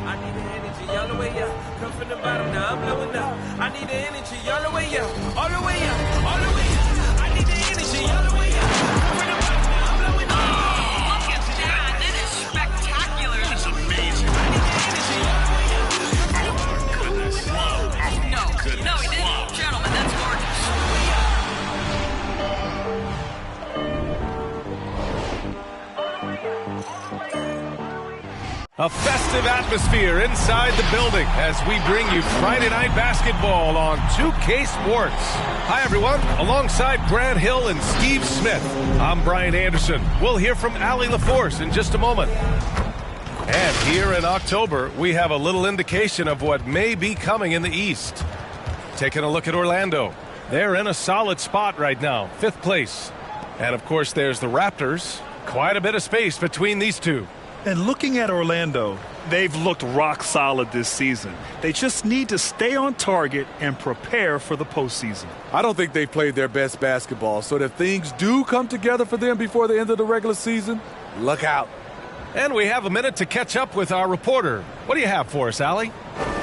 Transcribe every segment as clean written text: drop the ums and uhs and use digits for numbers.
I need the energy all the way up. Come from the bottom, now I'm blowing up. I need the energy all the way up, all the way up, all the way up. I need the energy all the way up. Come from the bottom, now I'm blowing up. Look at that. That is spectacular. That's amazing. I need the energy all the way up. Oh, my goodness. No, no, he didn't. Gentlemen, that's gorgeous. A festive atmosphere inside the building as we bring you Friday Night Basketball on 2K Sports. Hi, everyone. Alongside Grant Hill and Steve Smith, I'm Brian Anderson. We'll hear from Allie LaForce in just a moment. And here in October, we have a little indication of what may be coming in the East. Taking a look at Orlando. They're in a solid spot right now, 5th place. And, of course, there's the Raptors. Quite a bit of space between these two. And looking at Orlando, they've looked rock solid this season. They just need to stay on target and prepare for the postseason. I don't think they've played their best basketball, so if things do come together for them before the end of the regular season, look out. And we have a minute to catch up with our reporter. What do you have for us, Allie?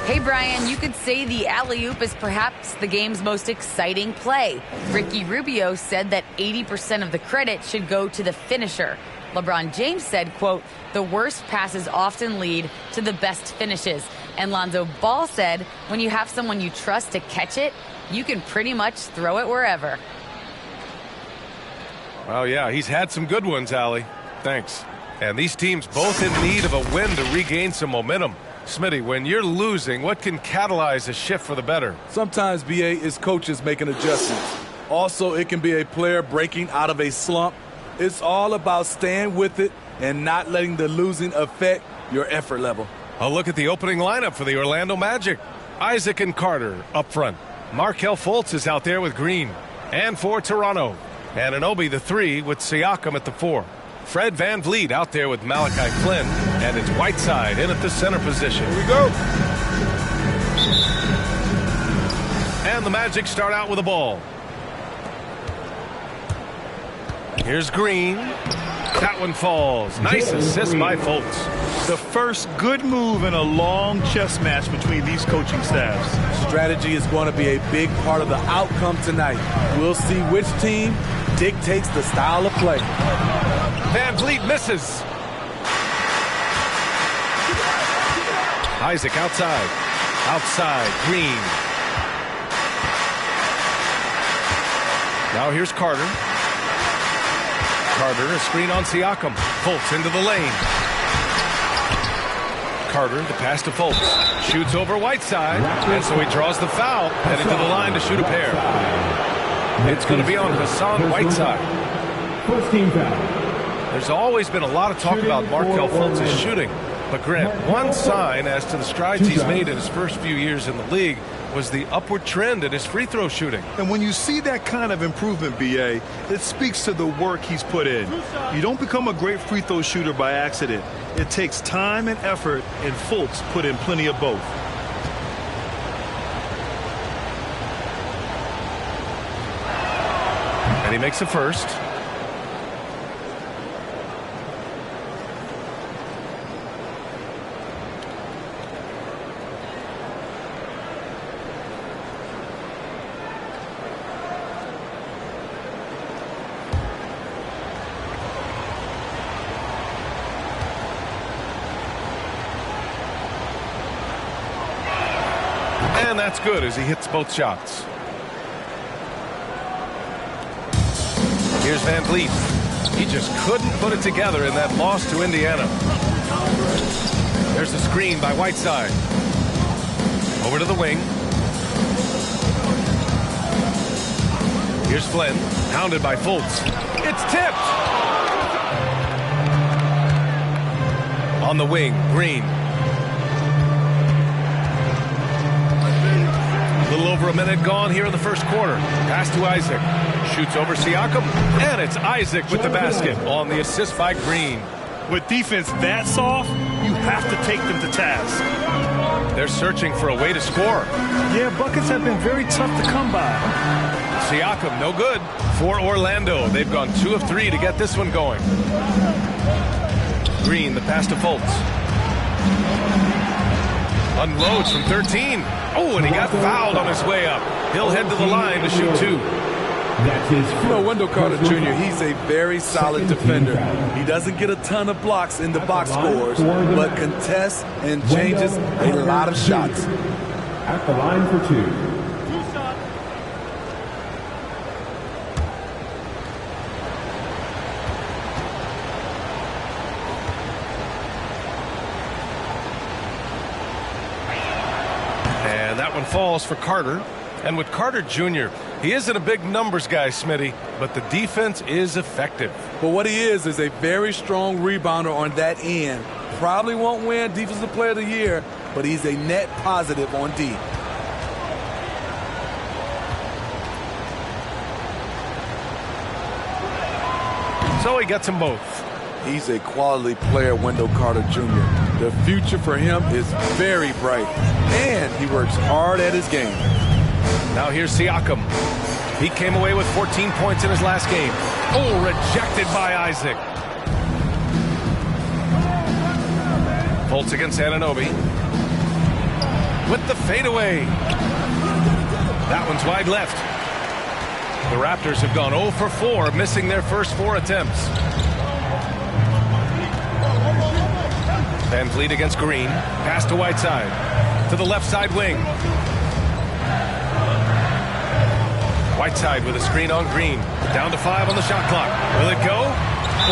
Hey, Brian, you could say the alley-oop is perhaps the game's most exciting play. Ricky Rubio said that 80% of the credit should go to the finisher. LeBron James said, quote, the worst passes often lead to the best finishes. And Lonzo Ball said, when you have someone you trust to catch it, you can pretty much throw it wherever. Well, yeah, he's had some good ones, Allie. Thanks. And these teams both in need of a win to regain some momentum. Smitty, when you're losing, what can catalyze a shift for the better? Sometimes, BA, is coaches making adjustments. Also, it can be a player breaking out of a slump. It's all about staying with it and not letting the losing affect your effort level. A look at the opening lineup for the Orlando Magic. Isaac and Carter up front. Markelle Fultz is out there with Green. And for Toronto, Anunoby the 3 with Siakam at the 4. Fred VanVleet out there with Malachi Flynn. And it's Whiteside in at the center position. Here we go. And the Magic start out with the ball. Here's Green. That one falls. Nice assist by Fultz. The first good move in a long chess match between these coaching staffs. Strategy is going to be a big part of the outcome tonight. We'll see which team dictates the style of play. VanVleet misses. Isaac outside. Outside. Green. Now here's Carter. Carter, a screen on Siakam. Fultz into the lane. Carter, the pass to Fultz. Shoots over Whiteside, and so he draws the foul, heading to the line to shoot a pair. It's going to be on Hassan Whiteside. First team foul. There's always been a lot of talk about Markelle Fultz's shooting. But Grant, one sign as to the strides he's made in his first few years in the league was the upward trend in his free throw shooting. And when you see that kind of improvement, BA, it speaks to the work he's put in. You don't become a great free throw shooter by accident. It takes time and effort, and Fultz put in plenty of both. And he makes a first. And that's good as he hits both shots. Here's VanVleet. He just couldn't put it together in that loss to Indiana. There's the screen by Whiteside. Over to the wing. Here's Flynn, hounded by Fultz. It's tipped! On the wing, Green. A little over a minute gone here in the first quarter. Pass to Isaac. Shoots over Siakam. And it's Isaac with the basket on the assist by Green. With defense that soft, you have to take them to task. They're searching for a way to score. Yeah, buckets have been very tough to come by. Siakam, no good. for Orlando. They've gone 2 of 3 to get this one going. Green, the pass to Fultz. Unloads from 13. Oh, and he got fouled on his way up. He'll head to the line to shoot 2. You know, Wendell Carter Jr., he's a very solid defender. He doesn't get a ton of blocks in the box scores, but contests and changes a lot of shots. At the line for 2. And that one falls for Carter. And with Carter Jr., he isn't a big numbers guy, Smitty, but the defense is effective. But what he is a very strong rebounder on that end. Probably won't win Defensive Player of the Year, but he's a net positive on D. So he gets them both. He's a quality player, Wendell Carter Jr. The future for him is very bright, and he works hard at his game. Now here's Siakam. He came away with 14 points in his last game. Oh, rejected by Isaac. Fultz against Anunoby. With the fadeaway. That one's wide left. The Raptors have gone 0 for 4, missing their first 4 attempts. Van Vliet against Green. Pass to Whiteside. To the left side wing. Whiteside with a screen on Green. Down to 5 on the shot clock. Will it go?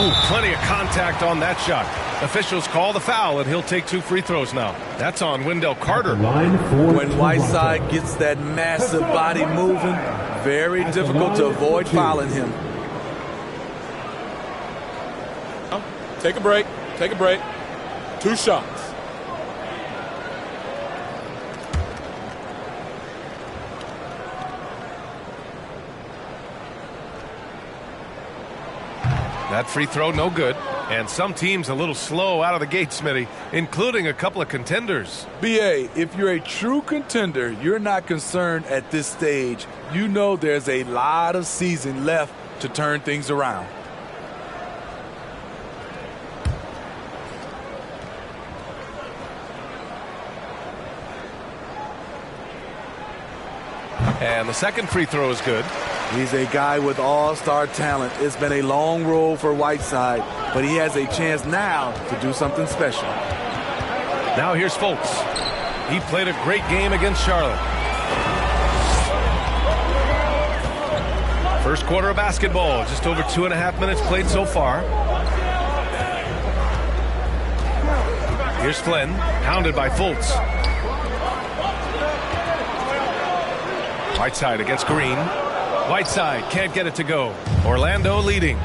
Ooh, plenty of contact on that shot. Officials call the foul, and he'll take 2 free throws now. That's on Wendell Carter. When Whiteside gets that massive body moving, very difficult to avoid fouling him. Take a break. Take a break. 2 shots. That free throw, no good. And some teams a little slow out of the gate, Smitty, including a couple of contenders. BA, if you're a true contender, you're not concerned at this stage. You know there's a lot of season left to turn things around. And the second free throw is good. He's a guy with all-star talent. It's been a long road for Whiteside, but he has a chance now to do something special. Now here's Fultz. He played a great game against Charlotte. First quarter of basketball, just over 2.5 minutes played so far. Here's Flynn, hounded by Fultz. Whiteside against Green. Whiteside can't get it to go. Orlando leading.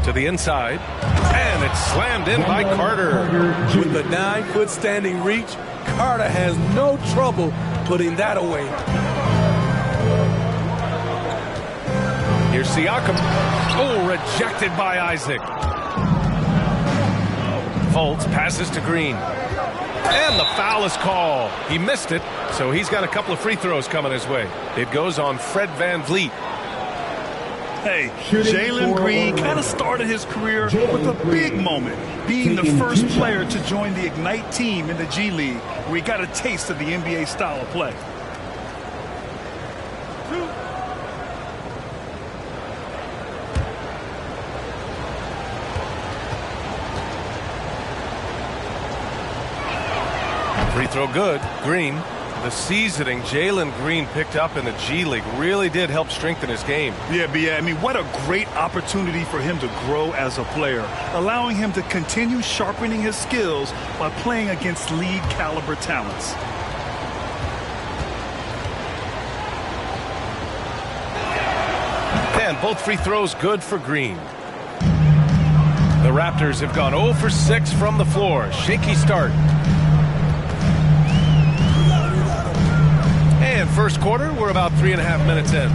To the inside. And it's slammed in by Carter. With the 9-foot standing reach, Carter has no trouble putting that away. Here's Siakam. Oh, rejected by Isaac. Fultz passes to Green. And the foul is called. He missed it, so he's got a couple of free throws coming his way. It goes on Fred Van Vliet. Hey, Jalen Green kind of started his career with a big moment, being the first player to join the Ignite team in the G League, where he got a taste of the NBA style of play. Free throw good. Green. The seasoning Jalen Green picked up in the G League really did help strengthen his game. Yeah, I mean, what a great opportunity for him to grow as a player, allowing him to continue sharpening his skills by playing against league caliber talents. And both free throws good for Green. The Raptors have gone 0 for 6 from the floor. Shaky start. And first quarter, we're about 3.5 minutes in.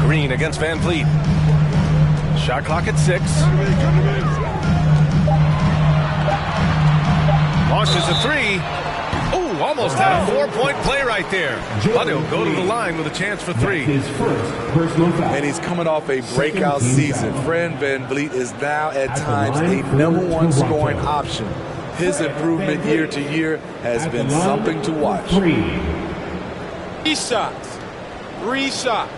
Green against Van Vliet. Shot clock at 6. Launches a 3. Oh, almost had a 4-point play right there. But he'll go to the line with a chance for 3. His first personal foul. And he's coming off a breakout season. Fred VanVleet is now at times a #1 scoring option. His improvement year to year has been something to watch. 3 shots. 3 shots.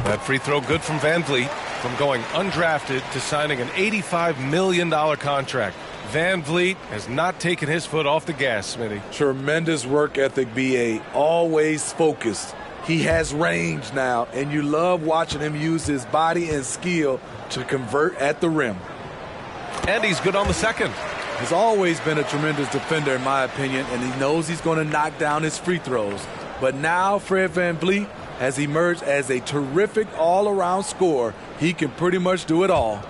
That free throw good from VanVleet, from going undrafted to signing an $85 million contract. VanVleet has not taken his foot off the gas, Smitty. Tremendous work ethic, BA. Always focused. He has range now, and you love watching him use his body and skill to convert at the rim. And he's good on the second. He's always been a tremendous defender, in my opinion, and he knows he's going to knock down his free throws. But now Fred VanVleet has emerged as a terrific all-around scorer. He can pretty much do it all.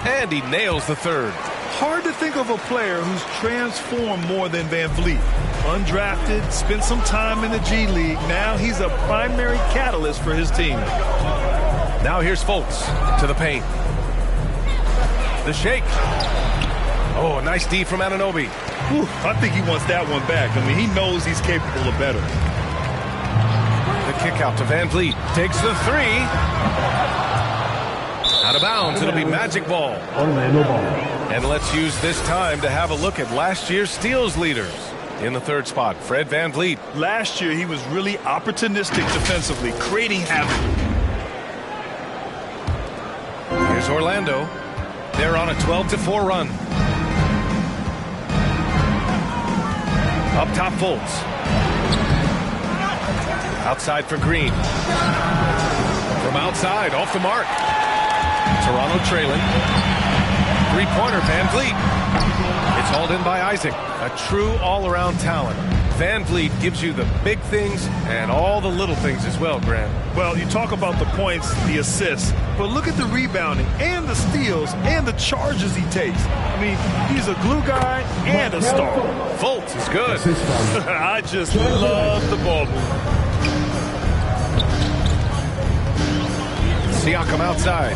And he nails the third. Hard to think of a player who's transformed more than VanVleet. Undrafted, spent some time in the G League. Now he's a primary catalyst for his team. Now here's Fultz to the paint. The shake. Oh, a nice D from Anunoby. Whew, I think he wants that one back. I mean, he knows he's capable of better. The kick out to VanVleet. Takes the 3. Out of bounds. It'll be magic ball. Orlando ball. And let's use this time to have a look at last year's steals leaders. In the third spot, Fred VanVleet. Last year, he was really opportunistic defensively, creating havoc. Here's Orlando. They're on a 12-4 run. Up top, Fultz. Outside for Green. From outside, off the mark. Toronto trailing. Three-pointer, VanVleet. It's hauled in by Isaac. A true all-around talent. VanVleet gives you the big things and all the little things as well, Grant. Well, you talk about the points, the assists, but look at the rebounding and the steals and the charges he takes. I mean, he's a glue guy and a star. Fultz is good. I just love the ball move. Siakam outside.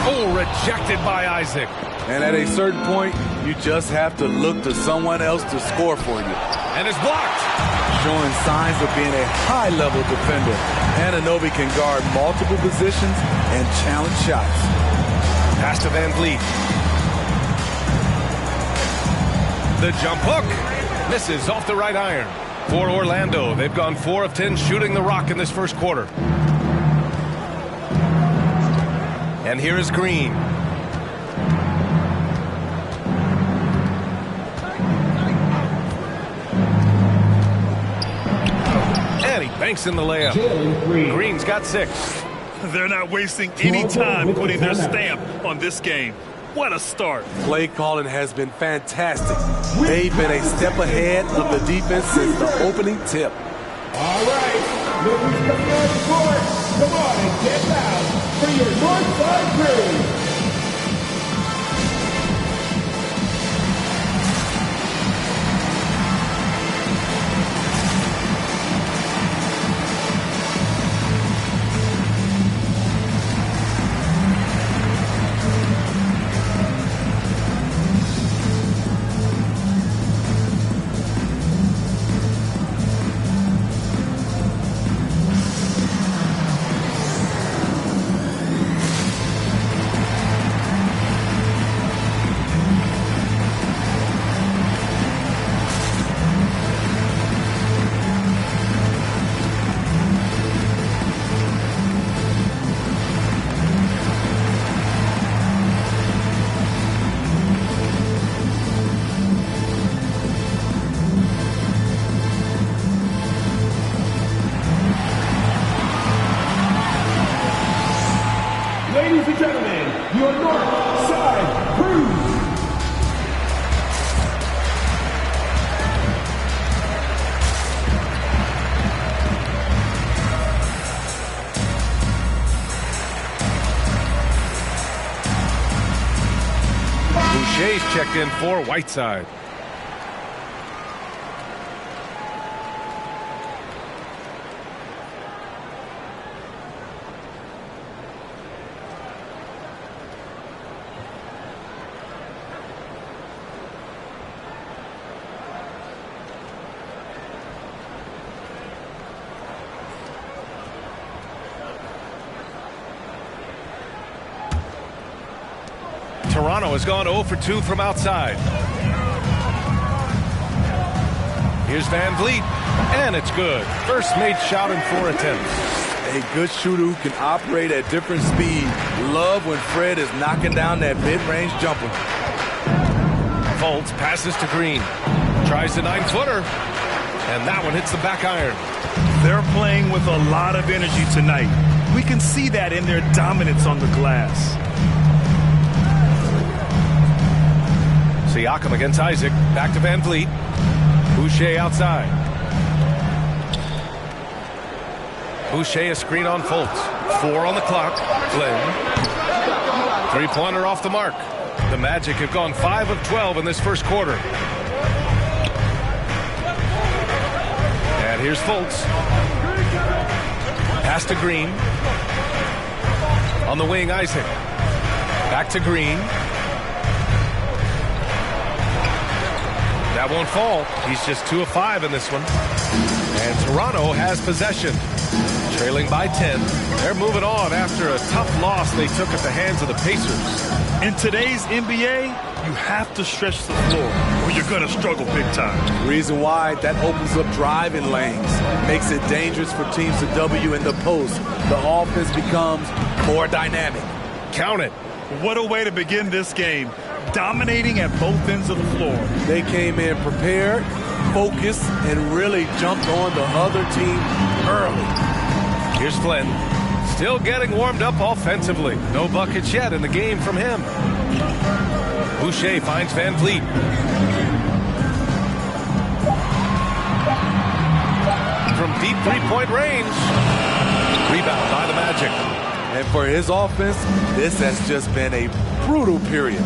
Oh, rejected by Isaac. And at a certain point, you just have to look to someone else to score for you. And it's blocked. Showing signs of being a high-level defender. Anunoby can guard multiple positions and challenge shots. Pass to VanVleet. The jump hook. Misses off the right iron. For Orlando, they've gone 4 of 10 shooting the rock in this first quarter. And here is Green. And he banks in the layup. Green's got 6. They're not wasting any time putting their stamp on this game. What a start. Play calling has been fantastic. They've been a step ahead of the defense since the opening tip. All right, ladies and gentlemen, come on and get down for your Northside crew. Boucher's checked in for Whiteside. Toronto has gone 0 for 2 from outside. Here's Van Vliet, and it's good. First made shot in 4 attempts. A good shooter who can operate at different speed. Love when Fred is knocking down that mid-range jumper. Fultz passes to Green. Tries the 9-footer, and that one hits the back iron. They're playing with a lot of energy tonight. We can see that in their dominance on the glass. Siakam against Isaac. Back to Van Vliet. Boucher outside. Boucher a screen on Fultz. 4 on the clock. Flynn. 3-pointer off the mark. The Magic have gone 5 of 12 in this first quarter. And here's Fultz. Pass to Green. On the wing, Isaac. Back to Green. That won't fall. He's just 2 of 5 in this one. And Toronto has possession. Trailing by 10. They're moving on after a tough loss they took at the hands of the Pacers. In today's NBA, you have to stretch the floor or you're going to struggle big time. Reason why, that opens up driving lanes. Makes it dangerous for teams to W in the post. The offense becomes more dynamic. Count it. What a way to begin this game. Dominating at both ends of the floor. They came in prepared, focused, and really jumped on the other team early. Here's Flynn. Still getting warmed up offensively. No buckets yet in the game from him. Boucher finds Van Vliet. From deep three-point range. Rebound by the Magic. And for his offense, this has just been a brutal period.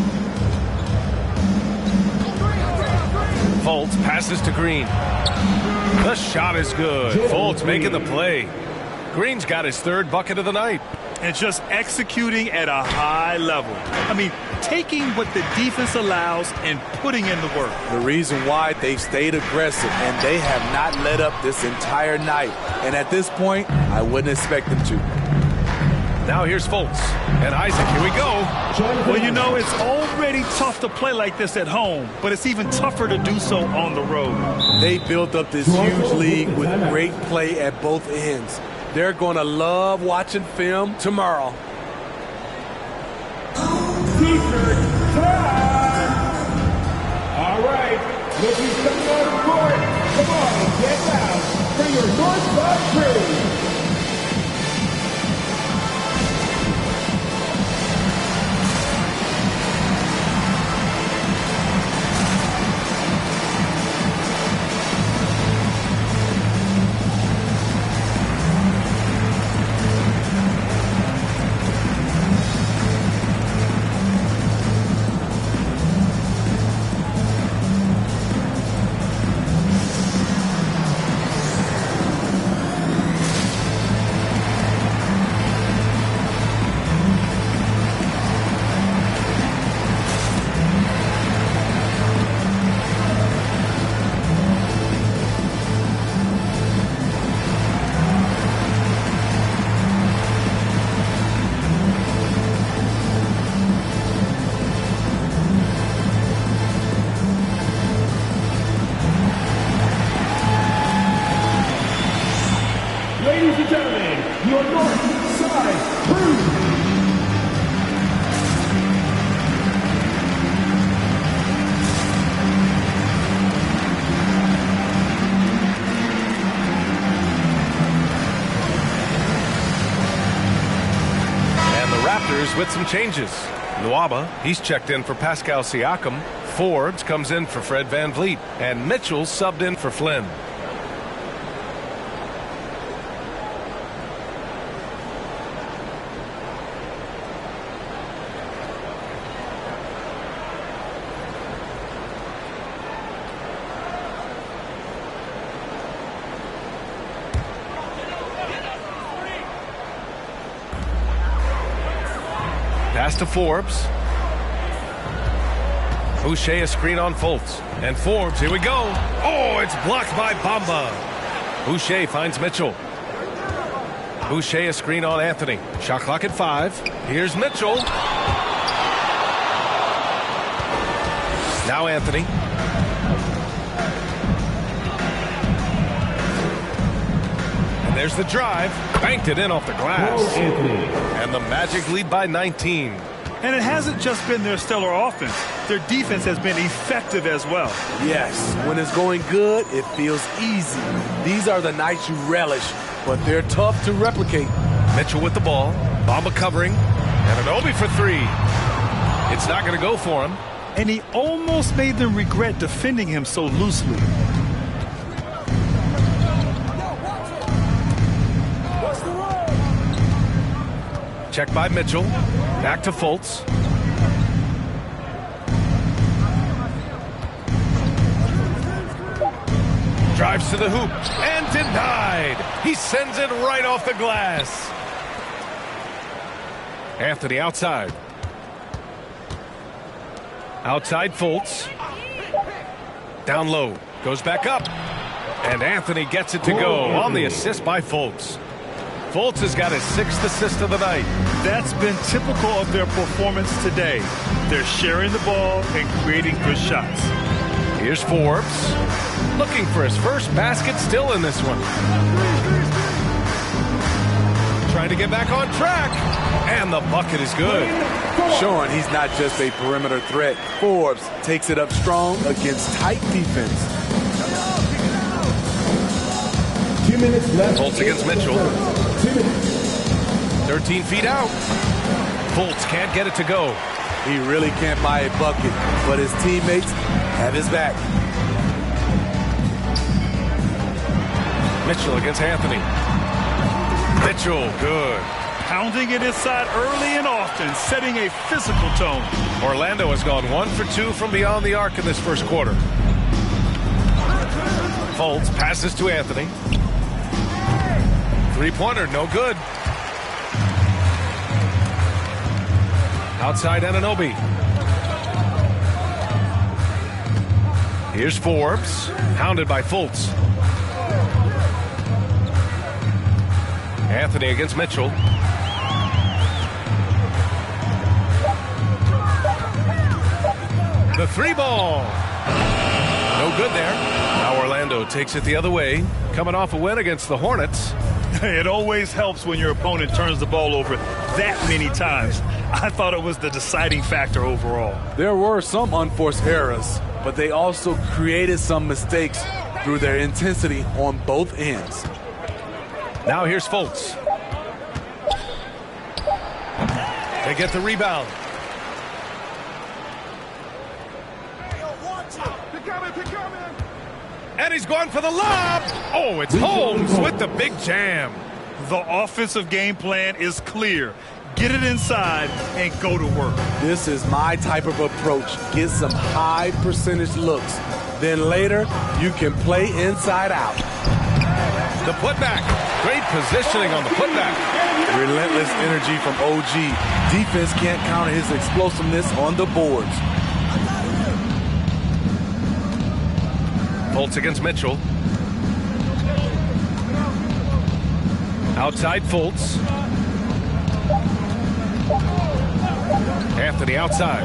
Fultz passes to Green. The shot is good. Fultz making the play. Green's got his 3rd bucket of the night. And just executing at a high level. I mean, taking what the defense allows and putting in the work. The reason why they've stayed aggressive and they have not let up this entire night. And at this point, I wouldn't expect them to. Now here's Fultz. And Isaac, here we go. Well, you know, it's already tough to play like this at home, but it's even tougher to do so on the road. They built up this huge league with great play at both ends. They're going to love watching film tomorrow. T-shirt time! All right, looking coming on the court. Come on, get down for your Northside crew. Ladies and gentlemen, your North Side Crew. And the Raptors with some changes. Nwaba, he's checked in for Pascal Siakam. Forbes comes in for Fred Van Vliet. And Mitchell subbed in for Flynn. Pass to Forbes. Boucher a screen on Fultz. And Forbes, here we go. Oh, it's blocked by Bamba. Boucher finds Mitchell. Boucher a screen on Anthony. Shot clock at 5. Here's Mitchell. Now Anthony. And there's the drive. Banked it in off the glass. And the Magic lead by 19. And it hasn't just been their stellar offense. Their defense has been effective as well. Yes, when it's going good, it feels easy. These are the nights you relish, but they're tough to replicate. Mitchell with the ball. Bamba covering. And an Obi for 3. It's not going to go for him. And he almost made them regret defending him so loosely. Check by Mitchell. Back to Fultz. Drives to the hoop. And denied. He sends it right off the glass. Anthony outside. Outside Fultz. Down low. Goes back up. And Anthony gets it to go on the assist by Fultz. Fultz has got his 6th assist of the night. That's been typical of their performance today. They're sharing the ball and creating good shots. Here's Forbes. Looking for his first basket still in this one. Trying to get back on track. And the bucket is good. Showing he's not just a perimeter threat. Forbes takes it up strong against tight defense. 2 minutes left. Fultz against Mitchell. 2 minutes. 13 feet out. Fultz can't get it to go. He really can't buy a bucket, but his teammates have his back. Mitchell against Anthony. Mitchell, good. Pounding it inside early and often, setting a physical tone. Orlando has gone 1 for 2 from beyond the arc in this first quarter. Fultz passes to Anthony. Three-pointer, no good. Outside Anunoby. Here's Forbes, hounded by Fultz. Anthony against Mitchell. The 3-ball. No good there. Now Orlando takes it the other way, coming off a win against the Hornets. It always helps when your opponent turns the ball over that many times. I thought it was the deciding factor overall. There were some unforced errors, but they also created some mistakes through their intensity on both ends. Now here's Fultz. They get the rebound. And he's going for the lob. Oh, it's Holmes with the big jam. The offensive game plan is clear. Get it inside and go to work. This is my type of approach. Get some high percentage looks. Then later, you can play inside out. The putback. Great positioning on the putback. Relentless energy from OG. Defense can't counter his explosiveness on the boards. Fultz against Mitchell. Outside Fultz. Anthony outside.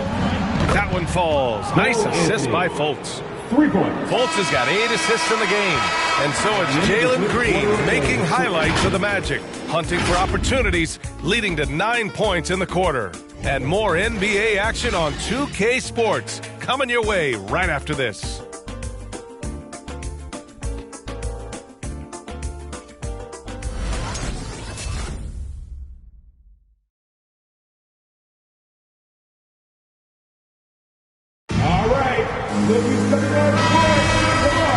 That one falls. Nice assist by Fultz. 3 points. Fultz has got 8 assists in the game. And so it's Jalen Green making highlights of the Magic. Hunting for opportunities, leading to 9 points in the quarter. And more NBA action on 2K Sports. Coming your way right after this.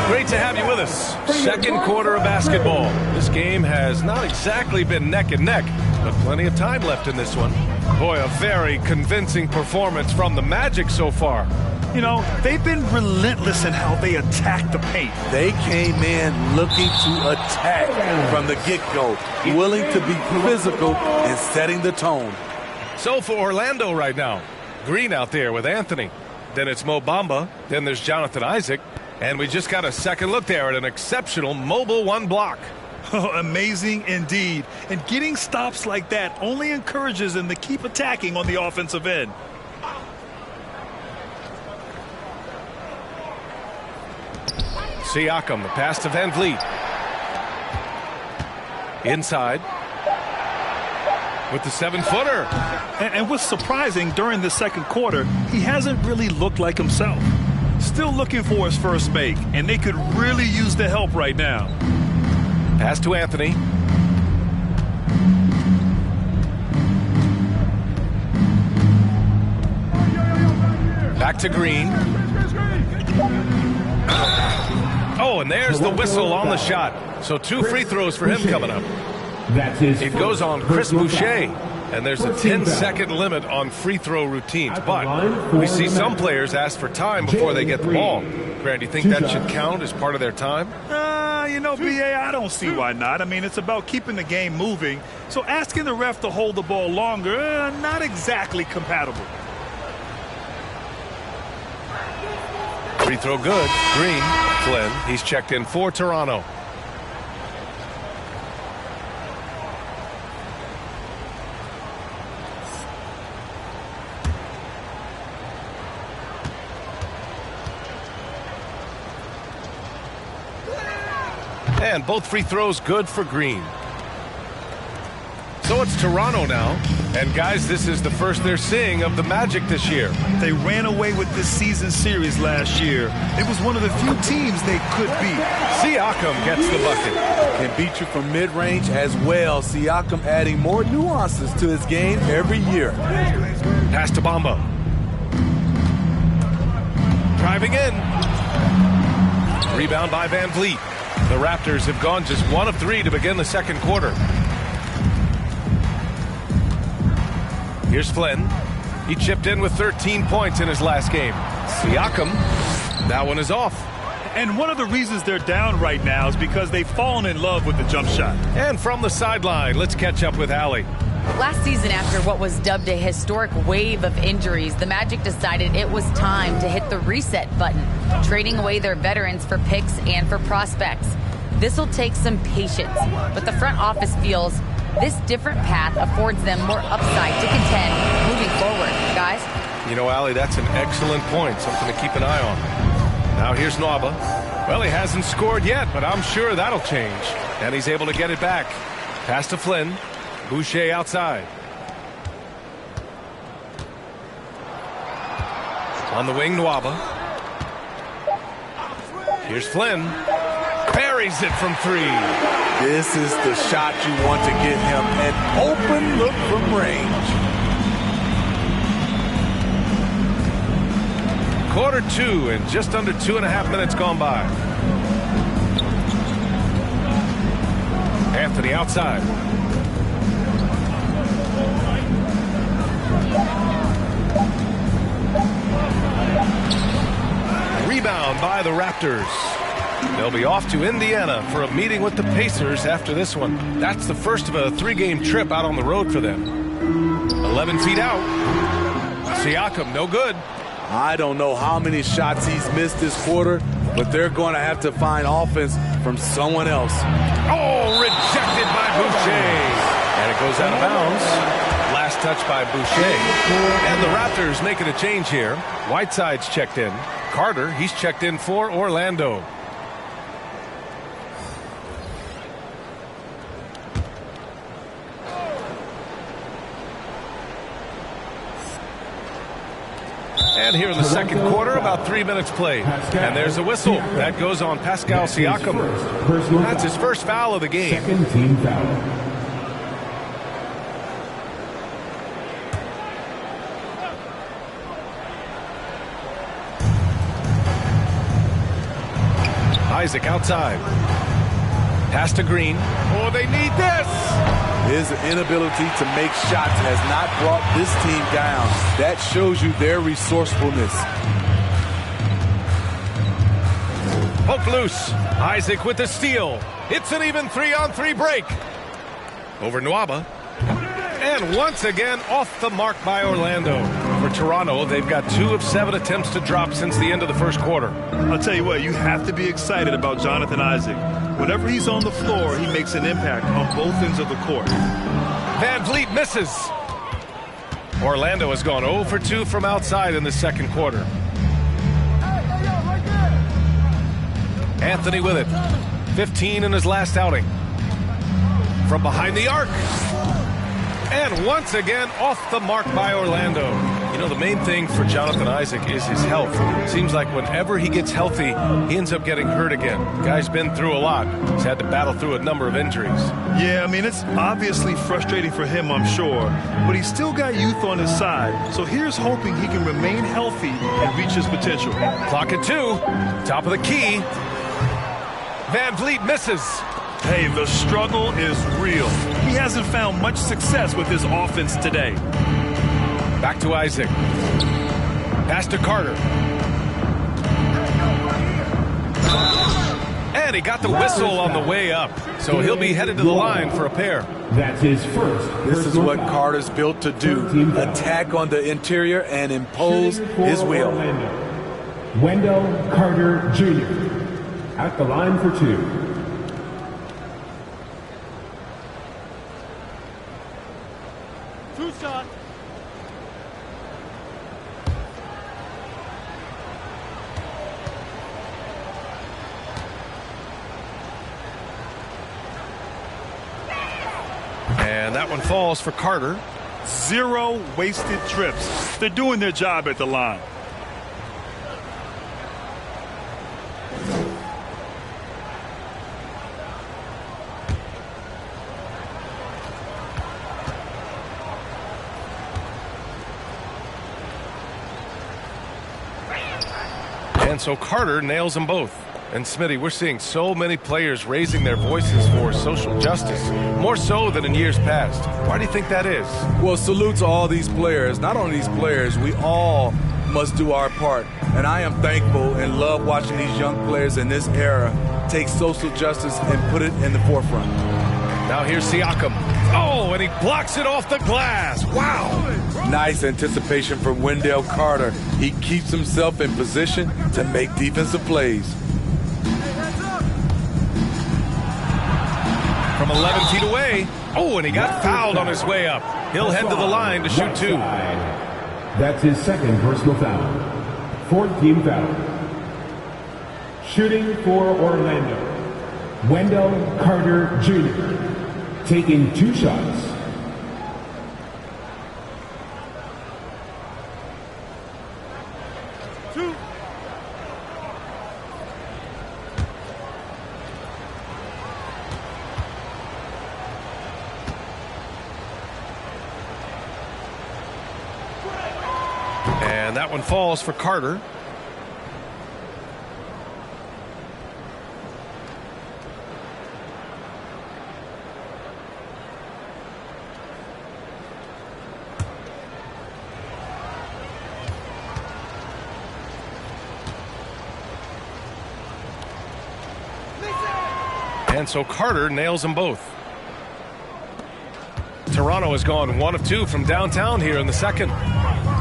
Great to have you with us. Second quarter of basketball. This game has not exactly been neck and neck, but plenty of time left in this one. Boy, a very convincing performance from the Magic so far. You know, they've been relentless in how they attack the paint. They came in looking to attack from the get-go, willing to be physical and setting the tone. So for Orlando right now, Green out there with Anthony. Then it's Mo Bamba. Then there's Jonathan Isaac. And we just got a second look there at an exceptional mobile one block. Oh, amazing indeed. And getting stops like that only encourages them to keep attacking on the offensive end. Siakam, the pass to Van Vliet. Inside. With the 7-footer. And what's surprising, during the second quarter, he hasn't really looked like himself. Still looking for his first make, and they could really use the help right now. Pass to Anthony. Back to Green. Oh, and there's the whistle on the shot. So 2 free throws for him coming up. It goes on Chris Boucher. And there's a 10-second limit on free throw routines. But we see some players ask for time before they get the ball. Grant, do you think that should count as part of their time? You know, B.A., I don't see why not. I mean, it's about keeping the game moving. So asking the ref to hold the ball longer, not exactly compatible. Free throw good. Green. Flynn. He's checked in for Toronto. And both free throws good for Green. So it's Toronto now. And guys, this is the first they're seeing of the Magic this year. They ran away with this season series last year. It was one of the few teams they could beat. Siakam gets the bucket. Can beat you from mid-range as well. Siakam adding more nuances to his game every year. Pass to Bamba. Driving in. Rebound by Van Vliet. The Raptors have gone just 1 of 3 to begin the second quarter. Here's Flynn. He chipped in with 13 points in his last game. Siakam, that one is off. And one of the reasons they're down right now is because they've fallen in love with the jump shot. And from the sideline, let's catch up with Allie. Last season, after what was dubbed a historic wave of injuries, the Magic decided it was time to hit the reset button, trading away their veterans for picks and for prospects. This will take some patience, but the front office feels this different path affords them more upside to contend moving forward. Guys? You know, Allie, that's an excellent point, something to keep an eye on. Now here's Nwaba. Well, he hasn't scored yet, but I'm sure that'll change. And he's able to get it back. Pass to Flynn. Boucher outside. On the wing, Nwaba. Here's Flynn. Buries it from 3. This is the shot you want to get him. An open look from range. Quarter 2 and just under 2.5 minutes gone by. Anthony outside. Rebound by the Raptors. They'll be off to Indiana for a meeting with the Pacers after this one. That's the first of a 3-game trip out on the road for them. 11 feet out. Siakam, no good. I don't know how many shots he's missed this quarter, but they're going to have to find offense from someone else. Oh, rejected by Boucher. And it goes out of bounds. Last touch by Boucher. And the Raptors making a change here. Whiteside's checked in. Carter, he's checked in for Orlando. And here in the second quarter, about 3 minutes played. And there's a whistle. That goes on Pascal Siakam. That's his first foul of the game. Second team foul. Isaac outside. Pass to Green. Oh, they need this. His inability to make shots has not brought this team down. That shows you their resourcefulness. Poke loose. Isaac with the steal. It's an even 3-on-3 break. Over Nwaba. And once again, off the mark by Orlando. For Toronto, they've got 2 of 7 attempts to drop since the end of the first quarter. I'll tell you what, you have to be excited about Jonathan Isaac. Whenever he's on the floor, he makes an impact on both ends of the court. Van Vliet misses. Orlando has gone 0 for 2 from outside in the second quarter. Anthony with it. 15 in his last outing. From behind the arc. And once again, off the mark by Orlando. You know, the main thing for Jonathan Isaac is his health. Seems like whenever he gets healthy, he ends up getting hurt again. Guy's been through a lot. He's had to battle through a number of injuries. Yeah, I mean, it's obviously frustrating for him, I'm sure. But he's still got youth on his side. So here's hoping he can remain healthy and reach his potential. Clock at 2. Top of the key. Van Vliet misses. Hey, the struggle is real. He hasn't found much success with his offense today. Back to Isaac. Pass to Carter. And he got the whistle on the way up. So he'll be headed to the line for a pair. That's his first. This is what Carter's built to do. Attack on the interior and impose his will. Wendell Carter Jr. at the line for 2. And that one falls for Carter. 0 wasted trips. They're doing their job at the line. And so Carter nails them both. And Smitty, we're seeing so many players raising their voices for social justice, more so than in years past. Why do you think that is? Well, salute to all these players. Not only these players, we all must do our part. And I am thankful and love watching these young players in this era take social justice and put it in the forefront. Now here's Siakam. Oh, and he blocks it off the glass. Wow. Nice anticipation from Wendell Carter. He keeps himself in position to make defensive plays. From 11 feet away. Oh, and he got fouled on his way up. He'll head to the line to shoot 2. That's his second personal foul. 4th team foul. Shooting for Orlando. Wendell Carter Jr. taking 2 shots. And that one falls for Carter. And so Carter nails them both. Toronto has gone 1 of 2 from downtown here in the second.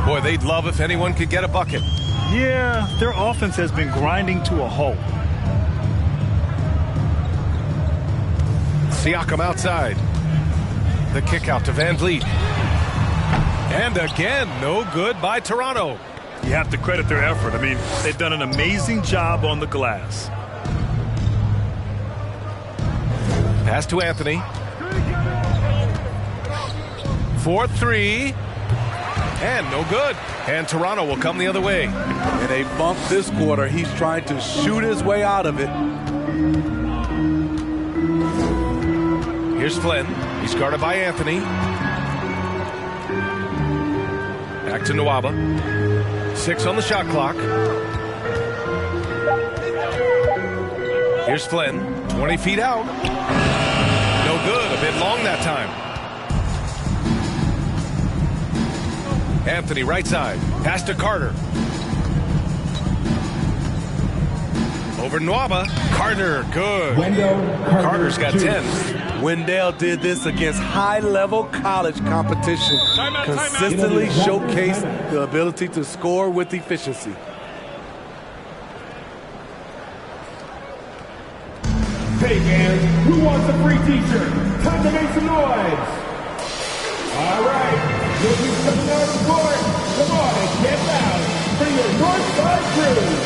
Boy, they'd love if anyone could get a bucket. Yeah, their offense has been grinding to a halt. Siakam outside. The kick out to Van Vliet. And again, no good by Toronto. You have to credit their effort. I mean, they've done an amazing job on the glass. Pass to Anthony. 4-3. And no good. And Toronto will come the other way. In a bump this quarter, he's trying to shoot his way out of it. Here's Flynn. He's guarded by Anthony. Back to Nwaba. 6 on the shot clock. Here's Flynn. 20 feet out. No good. A bit long that time. Anthony right side. Pass to Carter. Over Nwaba. Carter. Good. Wendell Carter's got 10. Wendell did this against high-level college competition, consistently showcased the ability to score with efficiency. Hey fans, who wants a free t-shirt? Time to make some noise. All right, looking for some more support. Come on and get loud for your Northside crew.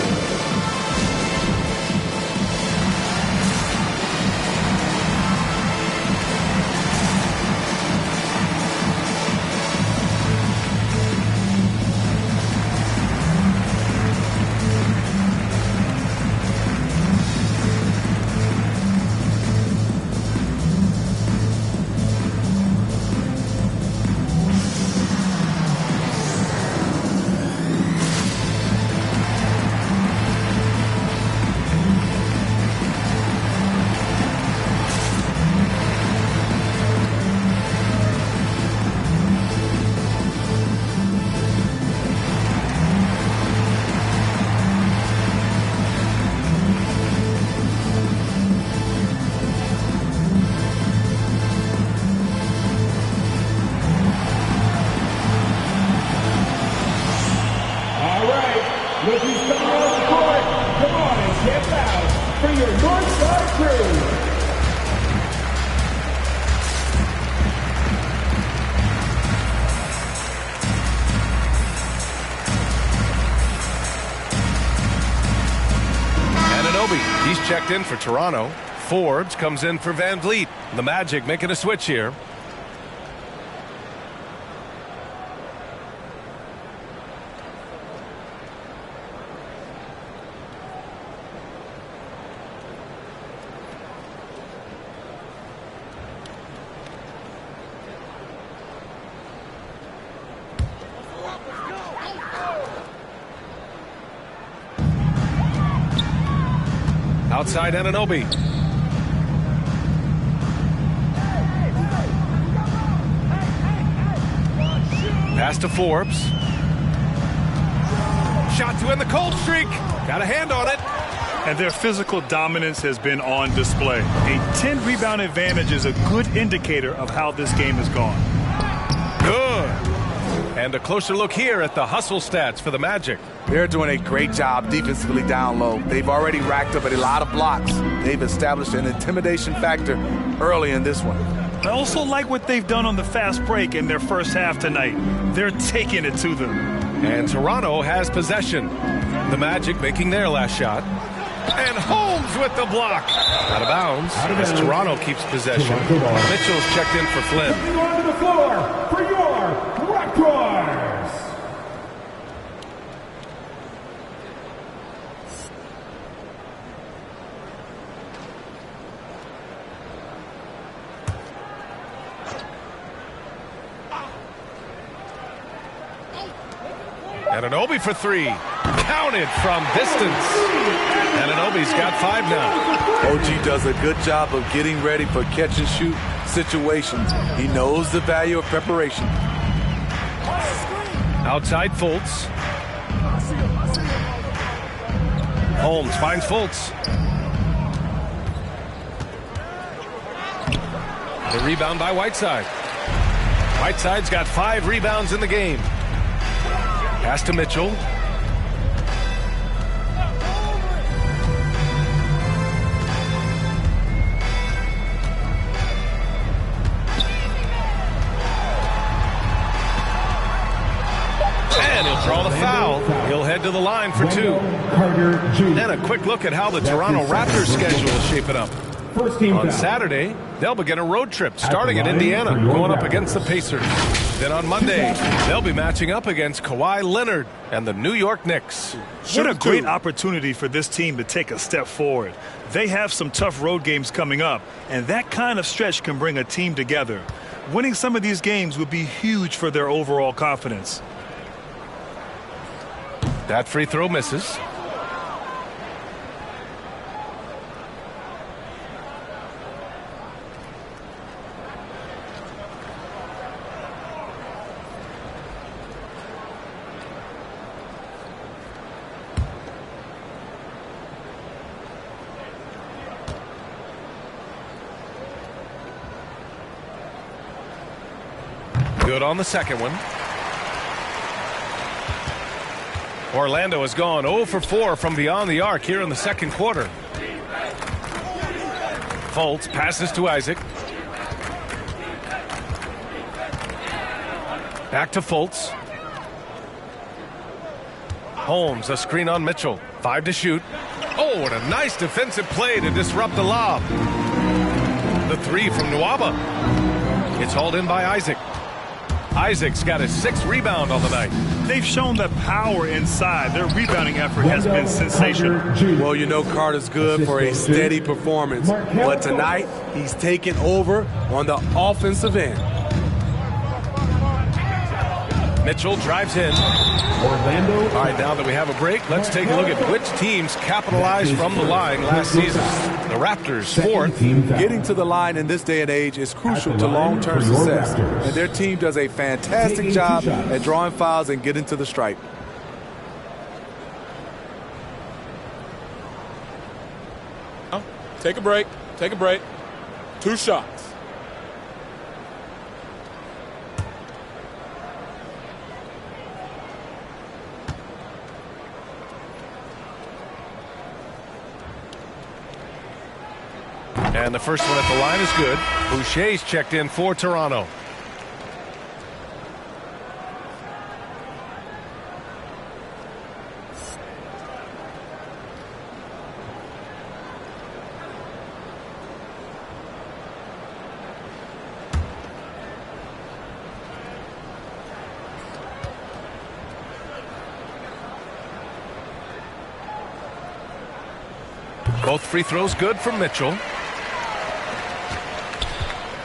He's checked in for Toronto. Forbes comes in for Van Vliet. The Magic making a switch here. Outside Anunoby. Pass to Forbes. Shot to end the cold streak. Got a hand on it. And their physical dominance has been on display. A 10-rebound advantage is a good indicator of how this game has gone. Good. And a closer look here at the hustle stats for the Magic. They're doing a great job defensively down low. They've already racked up a lot of blocks. They've established an intimidation factor early in this one. I also like what they've done on the fast break in their first half tonight. They're taking it to them. And Toronto has possession. The Magic making their last shot. And Holmes with the block. Out of bounds as Toronto keeps possession. Mitchell's checked in for Flynn. Moving on to the floor for your Raptors. Anunoby for three. Counted from distance. Anunoby's got 5 now. OG does a good job of getting ready for catch-and-shoot situations. He knows the value of preparation. Outside Fultz. Holmes finds Fultz. The rebound by Whiteside. Whiteside's got 5 rebounds in the game. Pass to Mitchell. And he'll draw the foul. He'll head to the line for 2. And a quick look at how the Toronto Raptors schedule is shaping up. On Saturday, they'll begin a road trip starting in Indiana, going up against the Pacers. Then on Monday, they'll be matching up against Kawhi Leonard and the New York Knicks. What a great opportunity for this team to take a step forward. They have some tough road games coming up, and that kind of stretch can bring a team together. Winning some of these games would be huge for their overall confidence. That free throw misses. Good on the second one. Orlando has gone 0 for 4 from beyond the arc here in the second quarter. Fultz passes to Isaac. Back to Fultz. Holmes, a screen on Mitchell. 5 to shoot. Oh, what a nice defensive play to disrupt the lob. The 3 from Nwaba. It's hauled in by Isaac. Isaac's got his 6th rebound on the night. They've shown the power inside. Their rebounding effort has been sensational. Well, you know Carter's good for a steady performance, but tonight he's taken over on the offensive end. Mitchell drives in. Orlando. All right, now that we have a break, let's take a look at which teams capitalized from the line last season. The Raptors, 4th. Getting to the line in this day and age is crucial to long-term success, and their team does a fantastic job at drawing fouls and getting to the stripe. Take a break. Take a break. 2 shots. And the first one at the line is good. Boucher's checked in for Toronto. Both free throws good from Mitchell.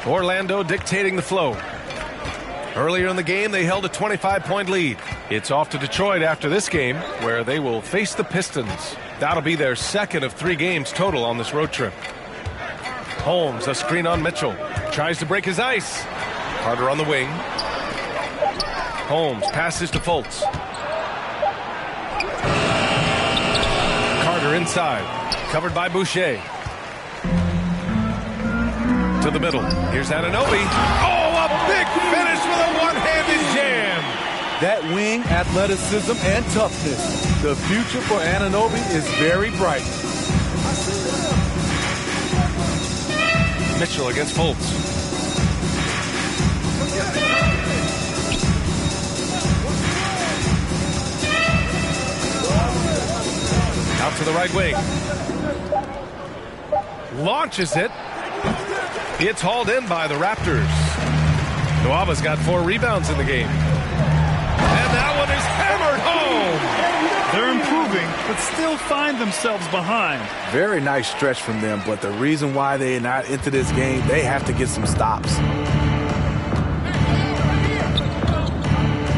Orlando dictating the flow. Earlier in the game, they held a 25-point lead. It's off to Detroit after this game, where they will face the Pistons. That'll be their 2nd of 3 games total on this road trip. Holmes, a screen on Mitchell. Tries to break his ice. Carter on the wing. Holmes passes to Fultz. Carter inside. Covered by Boucher. To the middle. Here's Anunoby. Oh, a big finish with a one-handed jam. That wing athleticism and toughness. The future for Anunoby is very bright. Mitchell against Fultz. Out to the right wing. Launches it. It's hauled in by the Raptors. Nwaba's got 4 rebounds in the game. And that one is hammered home. They're improving, but still find themselves behind. Very nice stretch from them, but the reason why they're not into this game, they have to get some stops.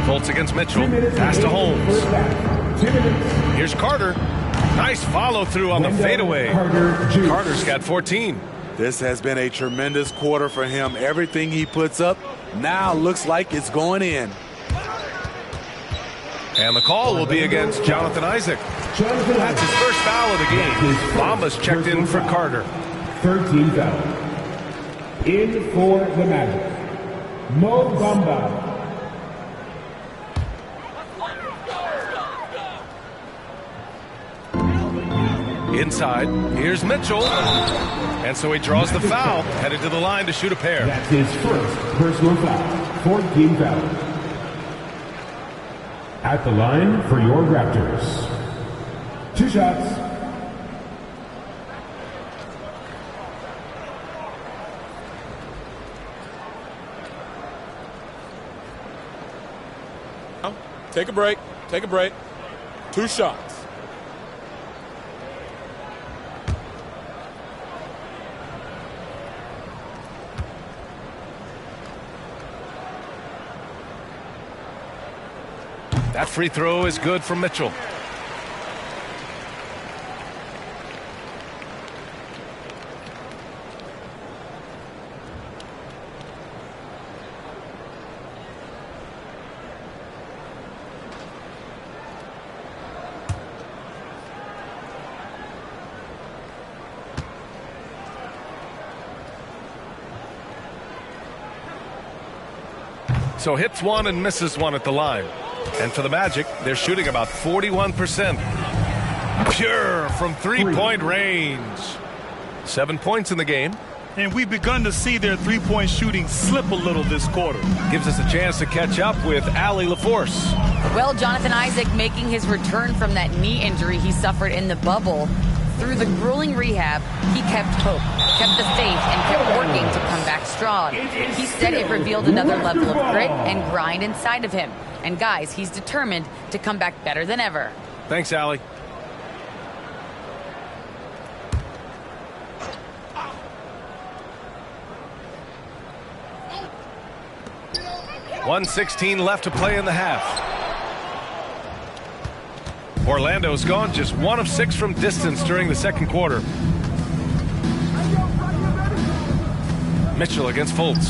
Fultz against Mitchell. Pass to Holmes. Here's Carter. Nice follow through on the fadeaway. Carter's got 14. This has been a tremendous quarter for him. Everything he puts up now looks like it's going in. And the call will be against Jonathan Isaac. That's his first foul of the game. Bamba's checked in for Carter. 13 foul. In for the Magic, Mo Bamba. Inside, here's Mitchell. And so he draws the foul, headed to the line to shoot a pair. That's his first personal foul. 14 fouls. At the line for your Raptors. 2 shots. Take a break. Take a break. 2 shots. That free throw is good for Mitchell. So hits one and misses one at the line. And for the Magic, they're shooting about 41%. Pure from three-point range. 7 points in the game. And we've begun to see their three-point shooting slip a little this quarter. Gives us a chance to catch up with Allie LaForce. Well, Jonathan Isaac making his return from that knee injury he suffered in the bubble. Through the grueling rehab, he kept hope, kept the faith, and kept working to come back strong. He said it revealed another level of grit and grind inside of him. And guys, he's determined to come back better than ever. Thanks, Allie. .116 left to play in the half. Orlando's gone just 1 of 6 from distance during the second quarter. Mitchell against Fultz.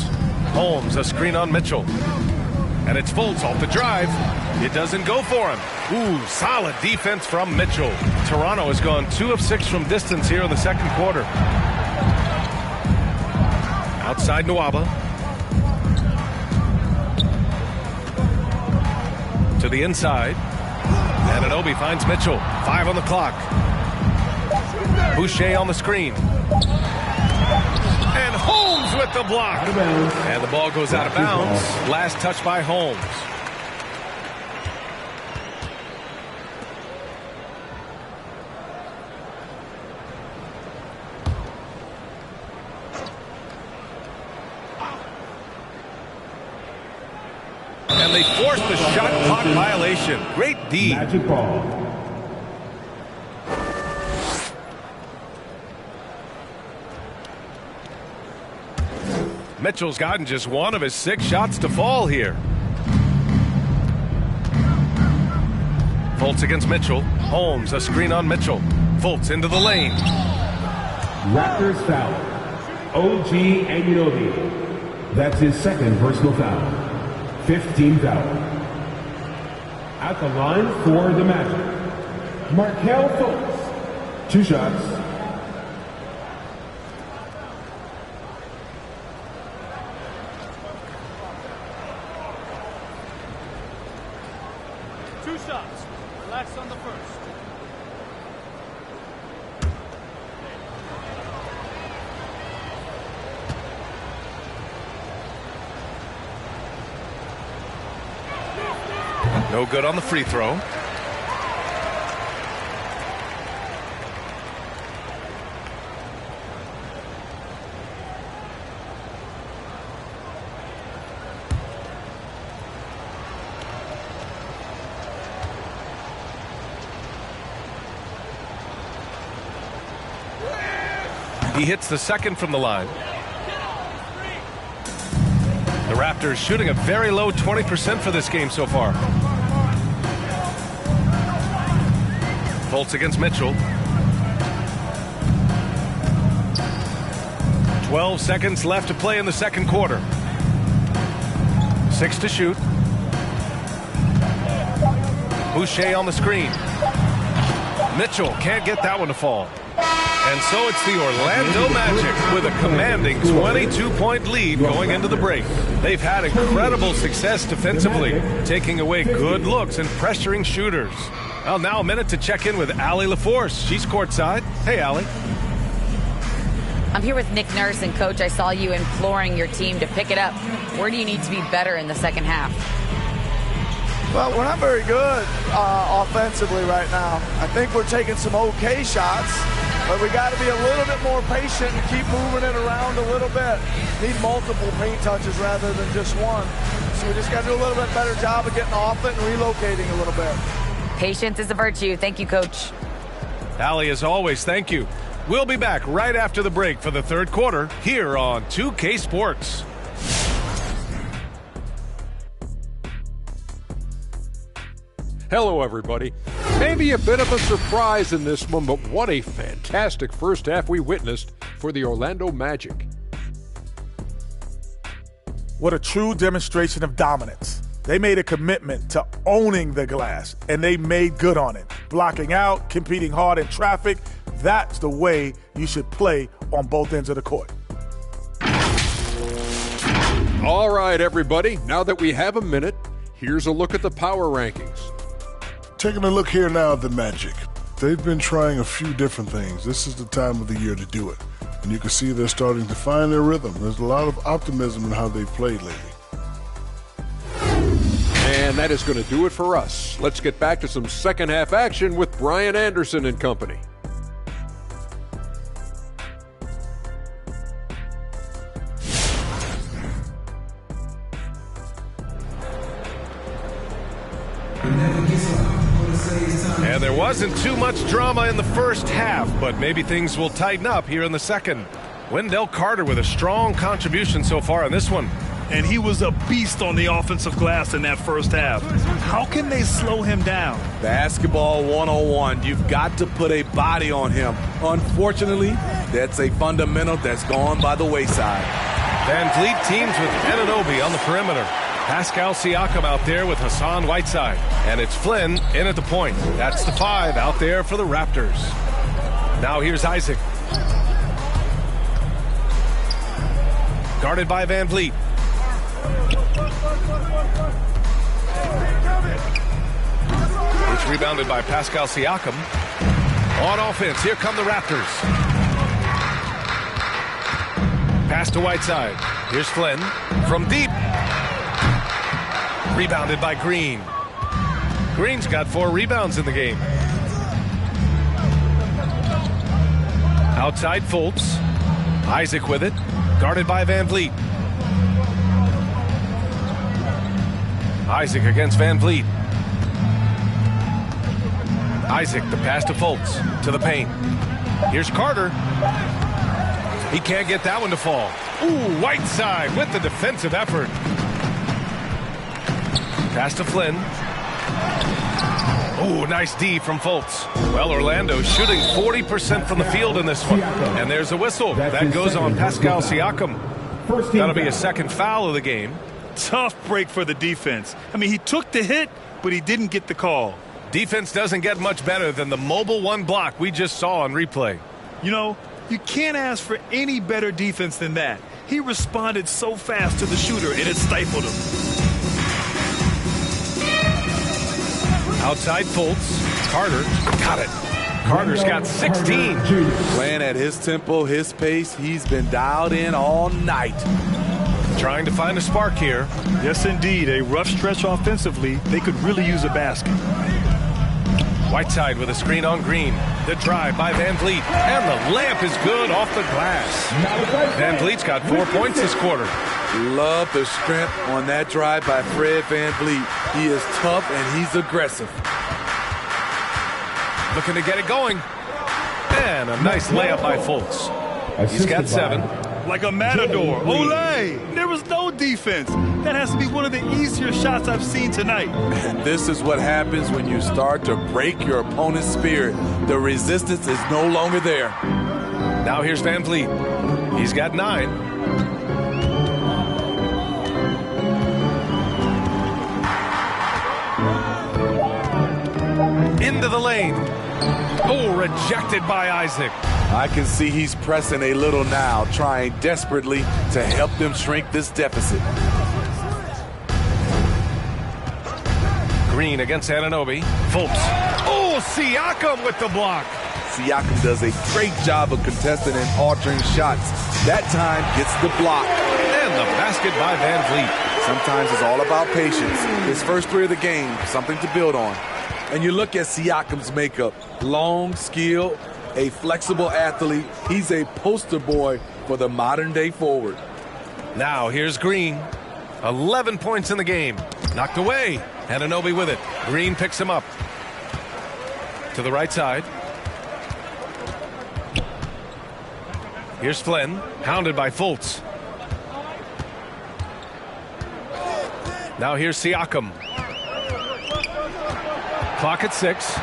Holmes, a screen on Mitchell. And it's Fultz off the drive. It doesn't go for him. Ooh, solid defense from Mitchell. Toronto has gone 2 of 6 from distance here in the second quarter. Outside Nwaba. To the inside. And Anunoby finds Mitchell. 5 on the clock. Boucher on the screen. And Holmes with the block. And the ball goes out of bounds. Last touch by Holmes. And they forced the shot clock violation. Great D. Magic ball. Mitchell's gotten just 1 of his 6 shots to fall here. Fultz against Mitchell. Holmes, a screen on Mitchell. Fultz into the lane. Raptors foul. OG Anunoby. That's his second personal foul. 15 foul. At the line for the Magic, Markelle Fultz. 2 shots. Relax on the first. No good on the free throw. He hits the second from the line. The Raptors shooting a very low 20% for this game so far. Fultz against Mitchell. 12 seconds left to play in the second quarter. 6 to shoot. Boucher on the screen. Mitchell can't get that one to fall. And so it's the Orlando Magic with a commanding 22-point lead going into the break. They've had incredible success defensively, taking away good looks and pressuring shooters. Well, now a minute to check in with Allie LaForce. She's courtside. Hey, Allie. I'm here with Nick Nurse, and Coach, I saw you imploring your team to pick it up. Where do you need to be better in the second half? Well, we're not very good offensively right now. I think we're taking some okay shots, but we got to be a little bit more patient and keep moving it around a little bit. Need multiple paint touches rather than just one. So we just got to do a little bit better job of getting off it and relocating a little bit. Patience is a virtue. Thank you, Coach. Allie, as always, thank you. We'll be back right after the break for the third quarter here on 2K Sports. Hello, everybody. Maybe a bit of a surprise in this one, but what a fantastic first half we witnessed for the Orlando Magic. What a true demonstration of dominance. They made a commitment to owning the glass, and they made good on it. Blocking out, competing hard in traffic, that's the way you should play on both ends of the court. All right, everybody, now that we have a minute, here's a look at the power rankings. Taking a look here now at the Magic. They've been trying a few different things. This is the time of the year to do it. And you can see they're starting to find their rhythm. There's a lot of optimism in how they've played lately. And that is going to do it for us. Let's get back to some second half action with Brian Anderson and company. And there wasn't too much drama in the first half, but maybe things will tighten up here in the second. Wendell Carter with a strong contribution so far in this one. And he was a beast on the offensive glass in that first half. How can they slow him down? Basketball 101. You've got to put a body on him. Unfortunately, that's a fundamental that's gone by the wayside. Van Vliet teams with Anunoby on the perimeter. Pascal Siakam out there with Hassan Whiteside. And it's Flynn in at the point. That's the 5 out there for the Raptors. Now here's Isaac. Guarded by Van Vliet. It's rebounded by Pascal Siakam. On offense, here come the Raptors. Pass to Whiteside. Here's Flynn from deep. Rebounded by Green. Green's got 4 rebounds in the game. Outside Fultz. Isaac with it. Guarded by Van Vliet. Isaac against Van Vliet. Isaac, the pass to Fultz. To the paint. Here's Carter. He can't get that one to fall. Ooh, Whiteside with the defensive effort. Pass to Flynn. Ooh, nice D from Fultz. Well, Orlando shooting 40% from the field in this one. And there's a whistle. That goes on Pascal Siakam. That'll be a second foul of the game. Tough break for the defense. I mean, he took the hit, but he didn't get the call. Defense doesn't get much better than the mobile 1 block we just saw on replay. You know, you can't ask for any better defense than that. He responded so fast to the shooter, and it stifled him. Outside Fultz. Carter got it. Carter's got 16. Playing at his tempo, his pace. He's been dialed in all night. Trying to find a spark here. Yes, indeed. A rough stretch offensively. They could really use a basket. Whiteside with a screen on Green. The drive by Van Vliet. And the layup is good off the glass. Van Vliet's got 4 points this quarter. Love the strength on that drive by Fred Van Vliet. He is tough and he's aggressive. Looking to get it going. And a nice layup by Fultz. He's got 7. Like a matador. Olay! There was no defense. That has to be one of the easier shots I've seen tonight. And this is what happens when you start to break your opponent's spirit. The resistance is no longer there. Now here's Van Vliet. He's got 9. Into the lane. Oh, rejected by Isaac. I can see he's pressing a little now, trying desperately to help them shrink this deficit. Green against Anunoby. Fultz. Oh, Siakam with the block. Siakam does a great job of contesting and altering shots. That time gets the block. And the basket by Van Vliet. Sometimes it's all about patience. His first 3 of the game, something to build on. And you look at Siakam's makeup. Long, skilled, a flexible athlete. He's a poster boy for the modern-day forward. Now here's Green. 11 points in the game. Knocked away. Anunoby with it. Green picks him up. To the right side. Here's Flynn. Hounded by Fultz. Now here's Siakam. Clock at 6.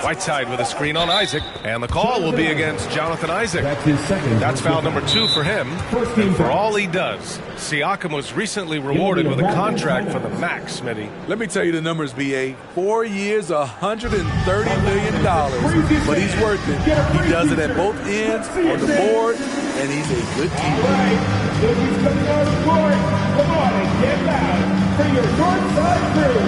Whiteside with a screen on Isaac, and the call will be against Jonathan Isaac. That's foul number 2 for him. And for all he does, Siakam was recently rewarded with a contract for the max, Smitty. Let me tell you the numbers, B.A. 4 years, $130 million. But he's worth it. He does it at both ends, on the board, and he's a good All keeper. right, Yogi's coming on the court. Come on and get loud for your north side crew.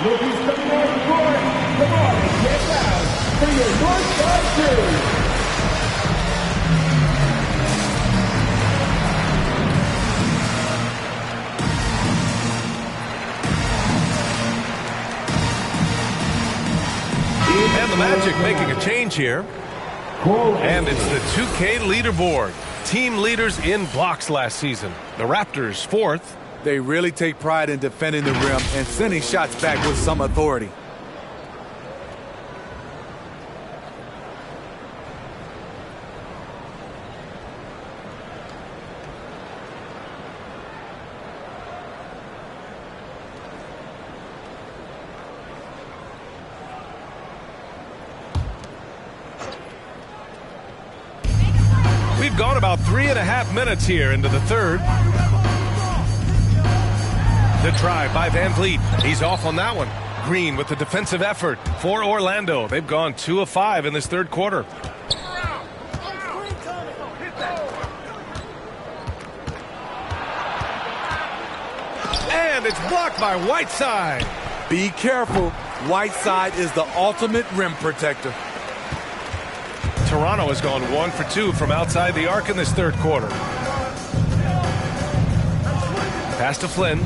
Yogi's coming on the court. Come on and get loud for your north side crew. And the Magic making a change here. And it's the 2K leaderboard. Team leaders in blocks last season. The Raptors, 4th. They really take pride in defending the rim and sending shots back with some authority. We've gone about 3.5 minutes here into the third. The try by Van Vliet. He's off on that one. Green with the defensive effort for Orlando. They've gone 2 of 5 in this third quarter. And it's blocked by Whiteside. Be careful. Whiteside is the ultimate rim protector. Toronto has gone 1 for 2 from outside the arc in this third quarter. Pass to Flynn.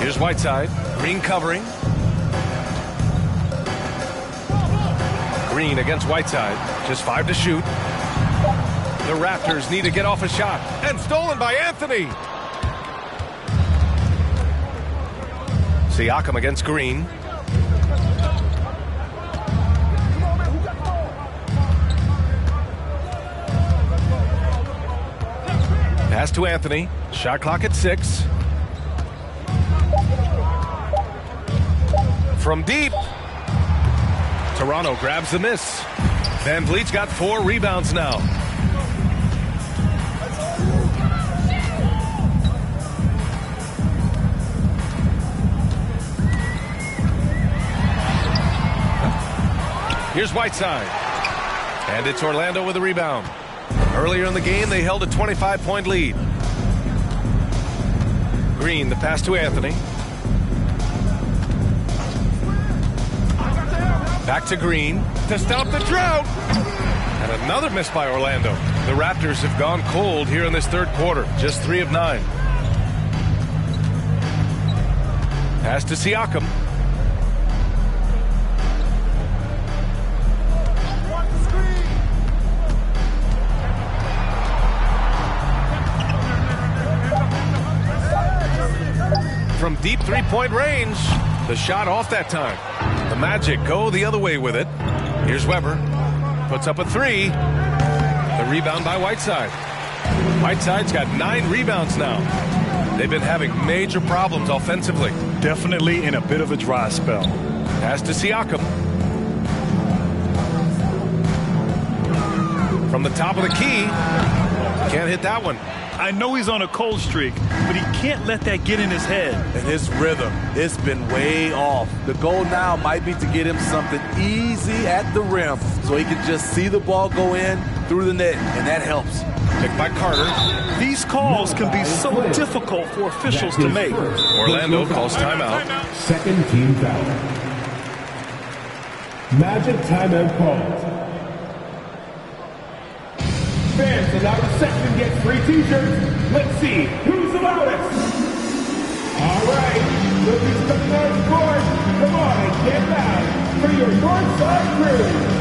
Here's Whiteside. Green covering. Green against Whiteside. Just 5 to shoot. The Raptors need to get off a shot. And stolen by Anthony. Siakam against Green. Pass to Anthony. Shot clock at 6. From deep. Toronto grabs the miss. Van Vliet's got 4 rebounds now. Here's Whiteside. And it's Orlando with a rebound. Earlier in the game, they held a 25-point lead. Green, the pass to Anthony. Back to Green to stop the drought. And another miss by Orlando. The Raptors have gone cold here in this third quarter. Just 3 of 9. Pass to Siakam. From deep three-point range. The shot off that time. The Magic go the other way with it. Here's Weber. Puts up a 3. The rebound by Whiteside. Whiteside's got 9 rebounds now. They've been having major problems offensively. Definitely in a bit of a dry spell. Pass to Siakam. From the top of the key. Can't hit that one. I know he's on a cold streak, but he can't let that get in his head. And his rhythm, it's been way off. The goal now might be to get him something easy at the rim so he can just see the ball go in through the net, and that helps. Picked by Carter. These calls can be so difficult for officials to make. Orlando calls timeout. Second team foul. Magic timeout called. Fans, allow reception gets free t-shirts. Let's see who's the loudest. All right, rookies coming out of court. Come on, get loud for your north side crew.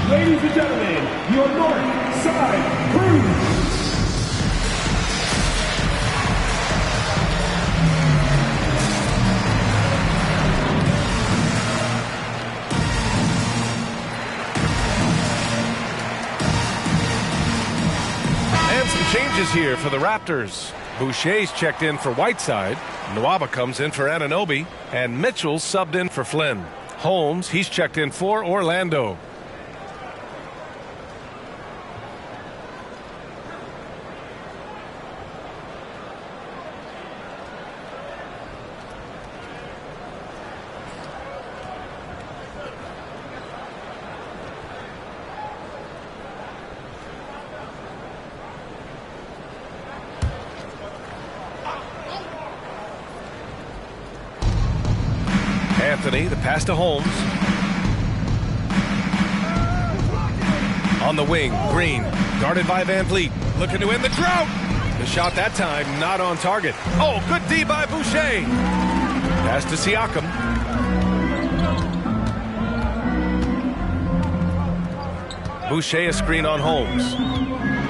Ladies and gentlemen, your north side crew. And some changes here for the Raptors. Boucher's checked in for Whiteside. Nwaba comes in for Anunoby. And Mitchell subbed in for Flynn. Holmes, he's checked in for Orlando. Anthony, the pass to Holmes. On the wing, Green, guarded by Van Vliet, looking to end the drought. The shot that time, not on target. Oh, good D by Boucher. Pass to Siakam. Boucher a screen on Holmes.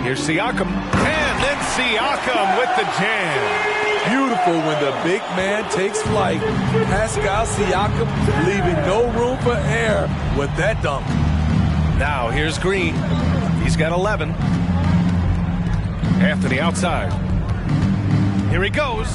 Here's Siakam, and then Siakam with the jam. Beautiful when the big man takes flight. Pascal Siakam leaving no room for error with that dunk. Now here's Green. He's got 11. Anthony outside. Here he goes.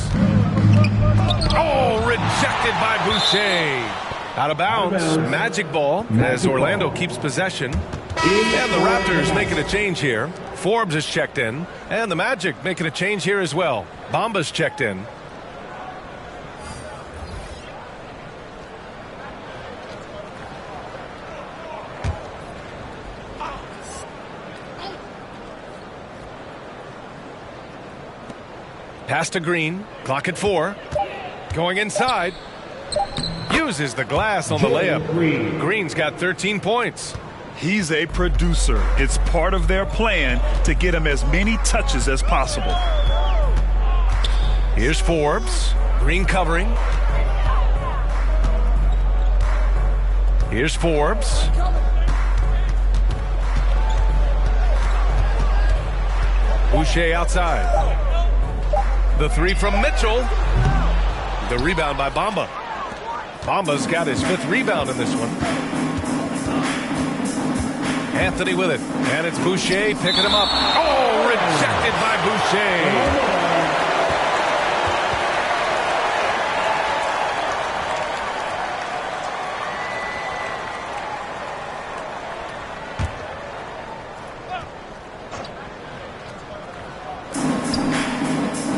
Oh, rejected by Boucher. Out of bounds. Magic ball as Orlando keeps possession. And the Raptors making a change here. Forbes is checked in. And the Magic making a change here as well. Bamba's checked in. Pass to Green. Clock at 4. Going inside. Uses the glass on the layup. Green's got 13 points. He's a producer. It's part of their plan to get him as many touches as possible. Here's Forbes. Green covering. Here's Forbes. Boucher outside. The three from Mitchell. The rebound by Bamba. Bamba's got his 5th rebound in this one. Anthony with it. And it's Boucher picking him up. Oh, rejected by Boucher.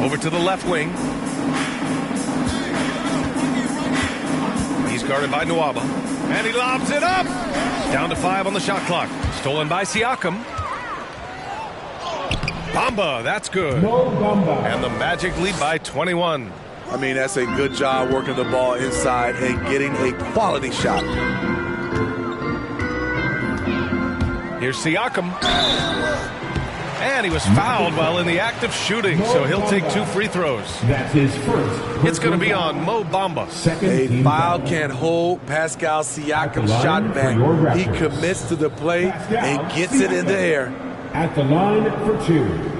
Over to the left wing. He's guarded by Nwaba. And he lobs it up. Down to 5 on the shot clock. Stolen by Siakam. Bamba, that's good. And the Magic lead by 21. I mean, that's a good job working the ball inside and getting a quality shot. Here's Siakam. And he was fouled while in the act of shooting, so he'll take 2 free throws. That's his first. It's going to be on Mo Bamba. A foul can't hold Pascal Siakam's shot back. He commits to the play and gets it in the air. At the line for 2.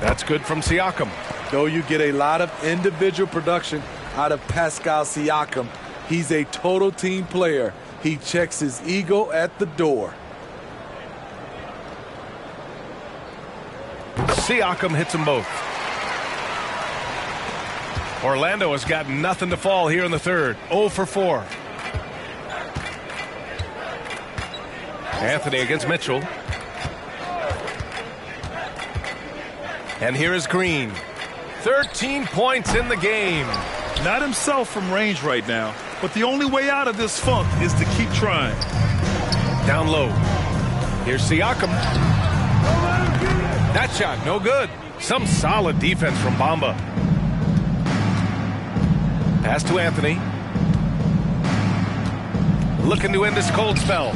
That's good from Siakam. Though you get a lot of individual production out of Pascal Siakam, he's a total team player. He checks his ego at the door. Siakam hits them both. Orlando has got nothing to fall here in the third. 0 for 4. Anthony against Mitchell. And here is Green. 13 points in the game. Not himself from range right now, but the only way out of this funk is to keep trying. Down low. Here's Siakam. That shot, no good. Some solid defense from Bamba. Pass to Anthony. Looking to end this cold spell.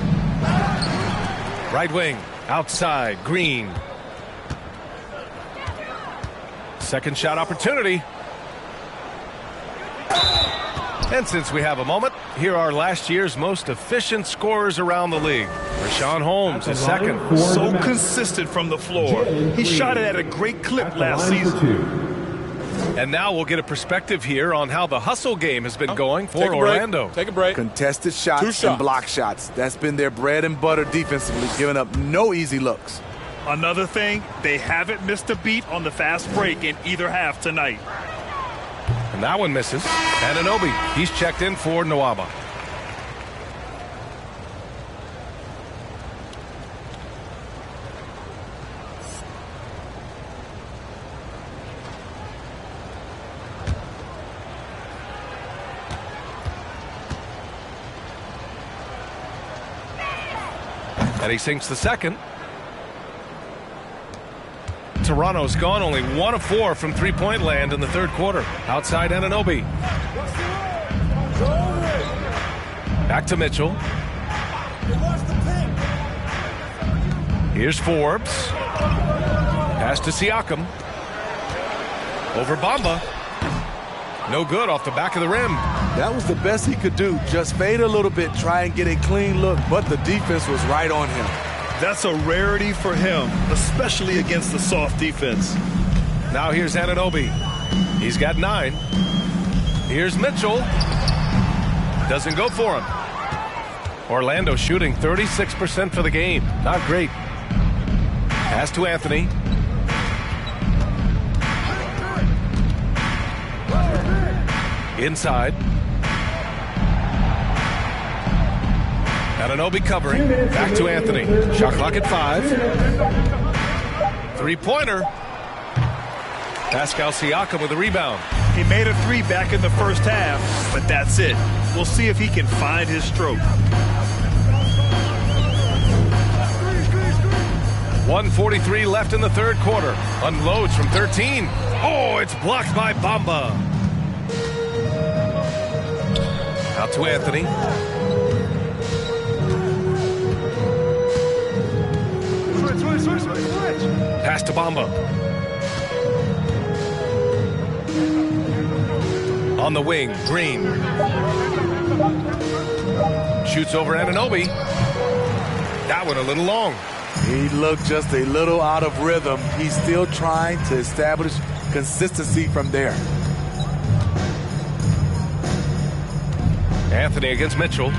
Right wing, outside, Green. Second shot opportunity. And since we have a moment, here are last year's most efficient scorers around the league. Rashawn Holmes is second. So consistent from the floor. He shot it at a great clip last season. And now we'll get a perspective here on how the hustle game has been going for Orlando. Take a break. Contested shots and block shots. That's been their bread and butter defensively, giving up no easy looks. Another thing, they haven't missed a beat on the fast break in either half tonight. And that one misses. Anunoby, he's checked in for Nwaba. And he sinks the second. Toronto's gone only 1 of 4 from three-point land in the third quarter. Outside Anunoby. Back to Mitchell. Here's Forbes. Pass to Siakam. Over Bamba. No good off the back of the rim. That was the best he could do. Just fade a little bit, try and get a clean look, but the defense was right on him. That's a rarity for him, especially against the soft defense. Now here's Anunoby. He's got 9. Here's Mitchell. Doesn't go for him. Orlando shooting 36% for the game. Not great. Pass to Anthony. Inside. Anunoby covering. Back to Anthony. Shot clock at 5. Three-pointer. Pascal Siakam with a rebound. He made a 3 back in the first half, but that's it. We'll see if he can find his stroke. 1:43 left in the third quarter. Unloads from 13. Oh, it's blocked by Bamba. Out to Anthony. Pass to Bamba. On the wing, Green. Shoots over Anunoby. That one a little long. He looked just a little out of rhythm. He's still trying to establish consistency from there. Anthony against Mitchell.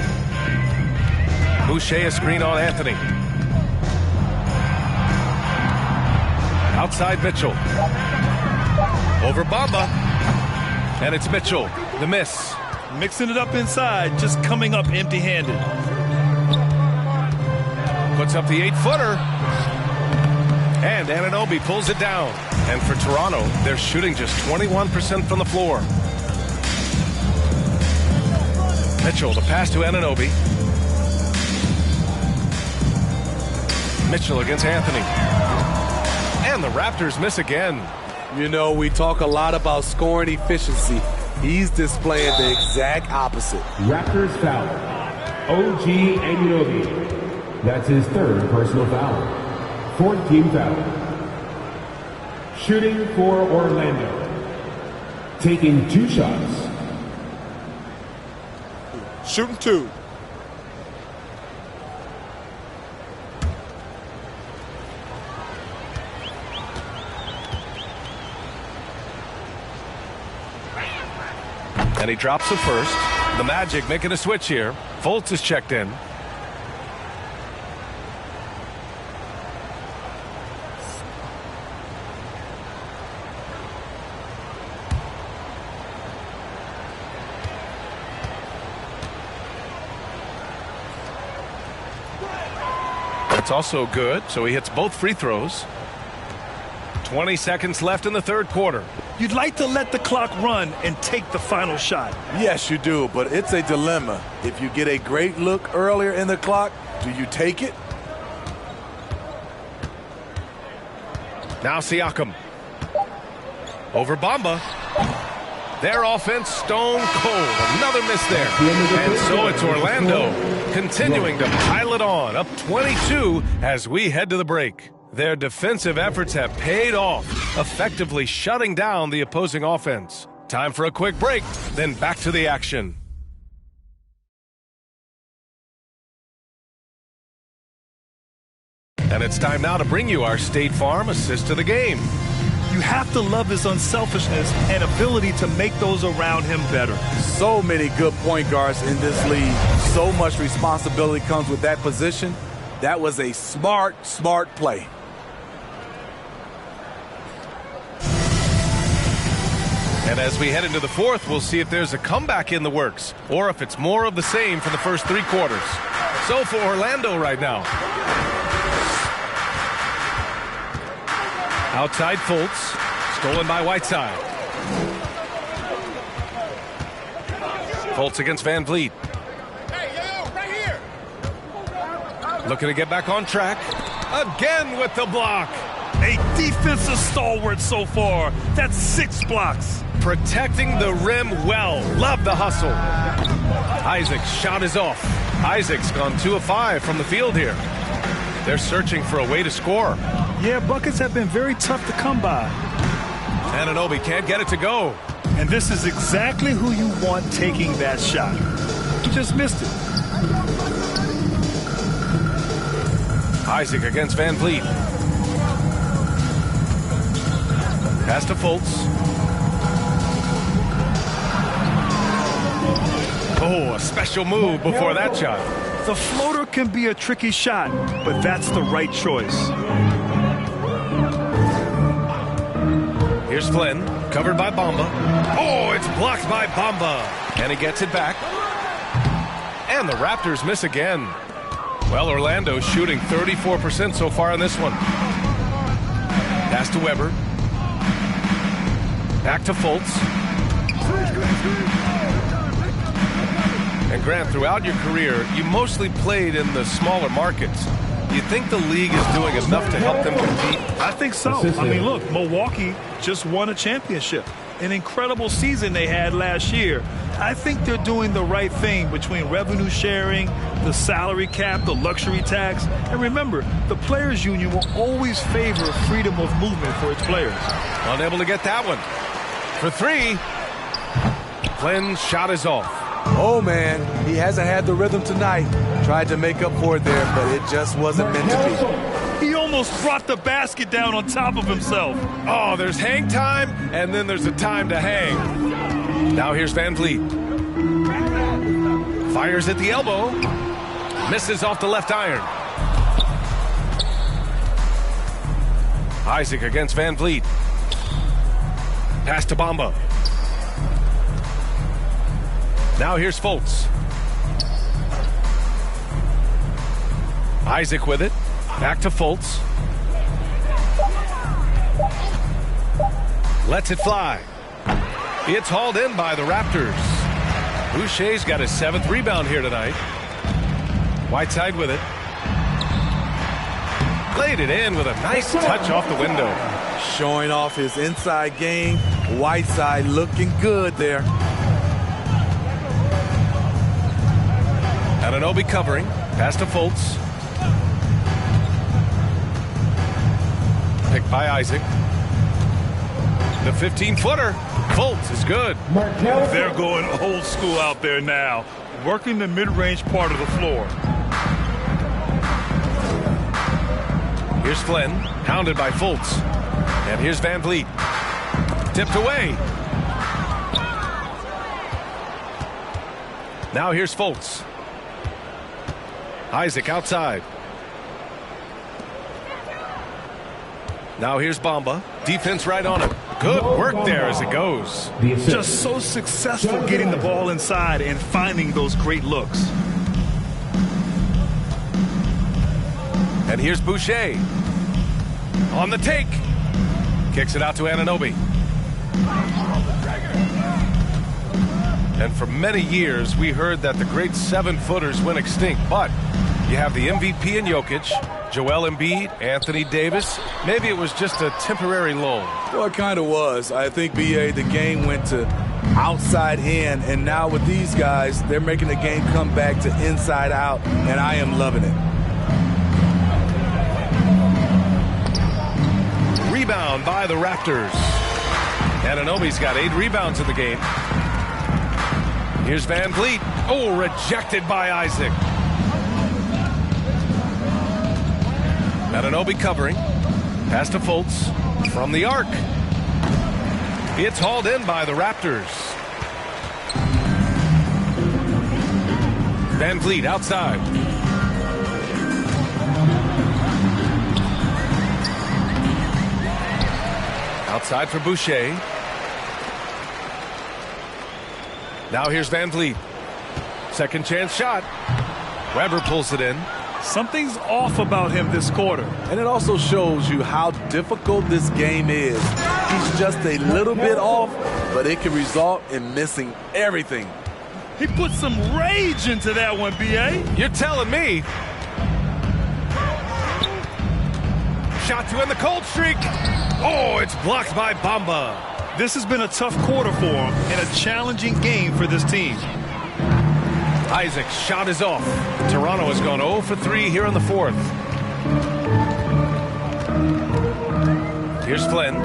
Boucher a screen on Anthony. Outside Mitchell. Over Bamba. And it's Mitchell. The miss. Mixing it up inside, just coming up empty-handed. Puts up the 8-footer. And Anunoby pulls it down. And for Toronto, they're shooting just 21% from the floor. Mitchell, the pass to Anunoby. Mitchell against Anthony. And the Raptors miss again. You know, we talk a lot about scoring efficiency. He's displaying the exact opposite. Raptors foul. OG Anunoby. That's his third personal foul. Fourth team foul. Shooting for Orlando. Taking 2 shots. Shooting 2. And he drops the first. The Magic making a switch here. Fultz is checked in. That's also good, so he hits both free throws. 20 seconds left in the third quarter. You'd like to let the clock run and take the final shot. Yes, you do, but it's a dilemma. If you get a great look earlier in the clock, do you take it? Now Siakam. Over Bamba. Their offense stone cold. Another miss there. And so it's Orlando continuing to pile it on, up 22 as we head to the break. Their defensive efforts have paid off, effectively shutting down the opposing offense. Time for a quick break, then back to the action. And it's time now to bring you our State Farm assist to the game. You have to love his unselfishness and ability to make those around him better. So many good point guards in this league. So much responsibility comes with that position. That was a smart play. And as we head into the fourth, we'll see if there's a comeback in the works or if it's more of the same for the first three quarters. So for Orlando right now. Outside Fultz, stolen by Whiteside. Fultz against Van Vliet. Right here. Looking to get back on track. Again with the block. A defensive stalwart so far. That's 6 blocks. Protecting the rim well. Love the hustle. Isaac's shot is off. Isaac's gone 2 of 5 from the field here. They're searching for a way to score. Yeah, buckets have been very tough to come by. Anunoby can't get it to go. And this is exactly who you want taking that shot. He just missed it. Isaac against Van Vliet. Pass to Fultz. Oh, a special move before that shot. The floater can be a tricky shot, but that's the right choice. Here's Flynn, covered by Bamba. Oh, it's blocked by Bamba. And he gets it back. And the Raptors miss again. Well, Orlando's shooting 34% so far in this one. Pass to Weber. Back to Fultz. And Grant, throughout your career, you mostly played in the smaller markets. Do you think the league is doing enough to help them compete? I think so. I mean, look, Milwaukee just won a championship. An incredible season they had last year. I think they're doing the right thing between revenue sharing, the salary cap, the luxury tax. And remember, the Players Union will always favor freedom of movement for its players. Unable to get that one. For 3, Flynn's shot is off. Oh, man, he hasn't had the rhythm tonight. Tried to make up for it there, but it just wasn't meant to be. He almost brought the basket down on top of himself. Oh, there's hang time, and then there's a time to hang. Now here's Van Vliet. Fires at the elbow. Misses off the left iron. Isaac against Van Vliet. Pass to Bamba. Now here's Fultz. Isaac with it. Back to Fultz. Lets it fly. It's hauled in by the Raptors. Boucher's got his 7th rebound here tonight. Whiteside with it. Laid it in with a nice touch off the window. Showing off his inside game. Whiteside looking good there. Anunoby covering. Pass to Fultz. Picked by Isaac. The 15-footer. Fultz is good. They're going old school out there now. Working the mid-range part of the floor. Here's Flynn. Hounded by Fultz. And here's Van Vliet. Tipped away. Now here's Fultz. Isaac outside. Now here's Bamba. Defense right on him. Good work there as it goes. Just so successful getting the ball inside and finding those great looks. And here's Boucher. On the take. Kicks it out to Anunoby. And for many years, we heard that the great 7-footers went extinct. But you have the MVP in Jokic, Joel Embiid, Anthony Davis. Maybe it was just a temporary lull. Well, it kind of was. I think, B.A., the game went to outside in, and now with these guys, they're making the game come back to inside out, and I am loving it. Rebound by the Raptors. Anunoby's got 8 rebounds in the game. Here's Van Vliet. Oh, rejected by Isaac. Anunoby covering. Pass to Fultz from the arc. It's hauled in by the Raptors. Van Vliet outside. Outside for Boucher. Now here's Van Vliet. Second chance shot. Weber pulls it in. Something's off about him this quarter. And it also shows you how difficult this game is. He's just a little bit off, but it can result in missing everything. He put some rage into that one, B.A. You're telling me. Shot to end the cold streak. Oh, it's blocked by Bamba. This has been a tough quarter for him and a challenging game for this team. Isaac's shot is off. Toronto has gone 0 for 3 here in the fourth. Here's Flynn.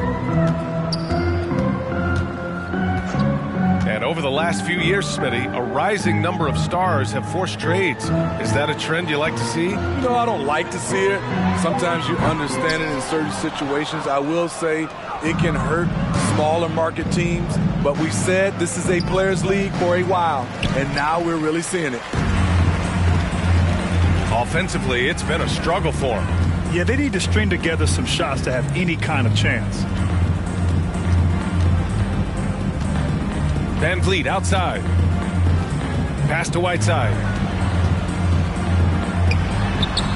And over the last few years, Smitty, a rising number of stars have forced trades. Is that a trend you like to see? No, I don't like to see it. Sometimes you understand it in certain situations. I will say it can hurt smaller market teams, but we said this is a players' league for a while, and now we're really seeing it. Offensively, it's been a struggle for them. Yeah, they need to string together some shots to have any kind of chance. Van Vliet outside. Pass to Whiteside.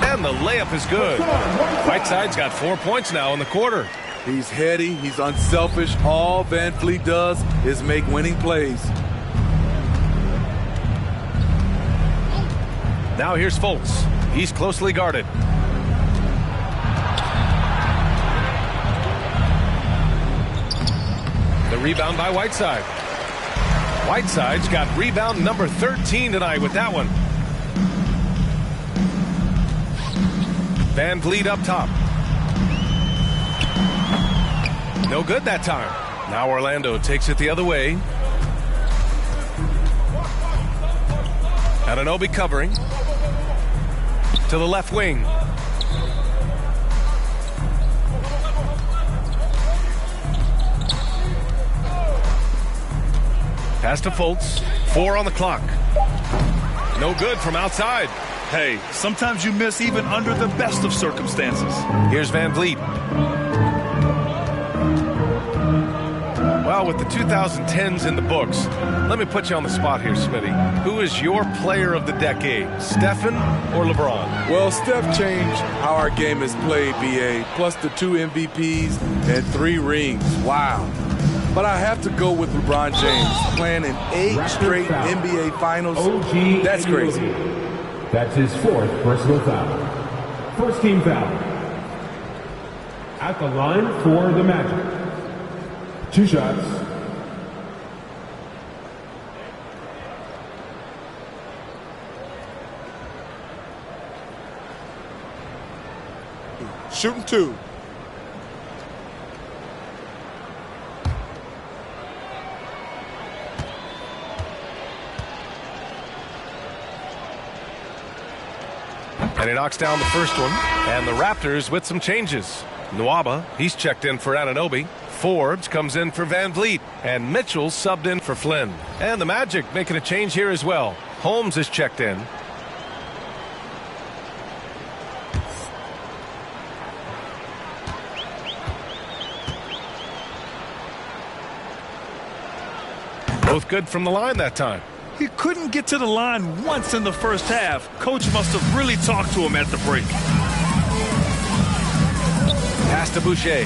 And the layup is good. Whiteside's got 4 points now in the quarter. He's heady. He's unselfish. All Van Vliet does is make winning plays. Now here's Fultz. He's closely guarded. The rebound by Whiteside. Whiteside's got rebound number 13 tonight with that one. Van Vliet up top. No good that time. Now Orlando takes it the other way. Anunoby covering. To the left wing. Pass to Fultz. 4 on the clock. No good from outside. Hey, sometimes you miss even under the best of circumstances. Here's Van Vliet. Well, with the 2010s in the books, let me put you on the spot here, Smitty. Who is your player of the decade, Stephen or LeBron? Well, Steph changed how our game is played, B.A., plus the 2 MVPs and 3 rings. Wow. But I have to go with LeBron James, playing in 8 straight NBA Finals. That's crazy. That's his 4th personal foul. First team foul. At the line for the Magic. 2 shots. Shooting 2. And he knocks down the first one. And the Raptors with some changes. Nwaba, he's checked in for Anunoby. Forbes comes in for Van Vliet. And Mitchell subbed in for Flynn. And the Magic making a change here as well. Holmes is checked in. Both good from the line that time. He couldn't get to the line once in the first half. Coach must have really talked to him at the break. Pass to Boucher.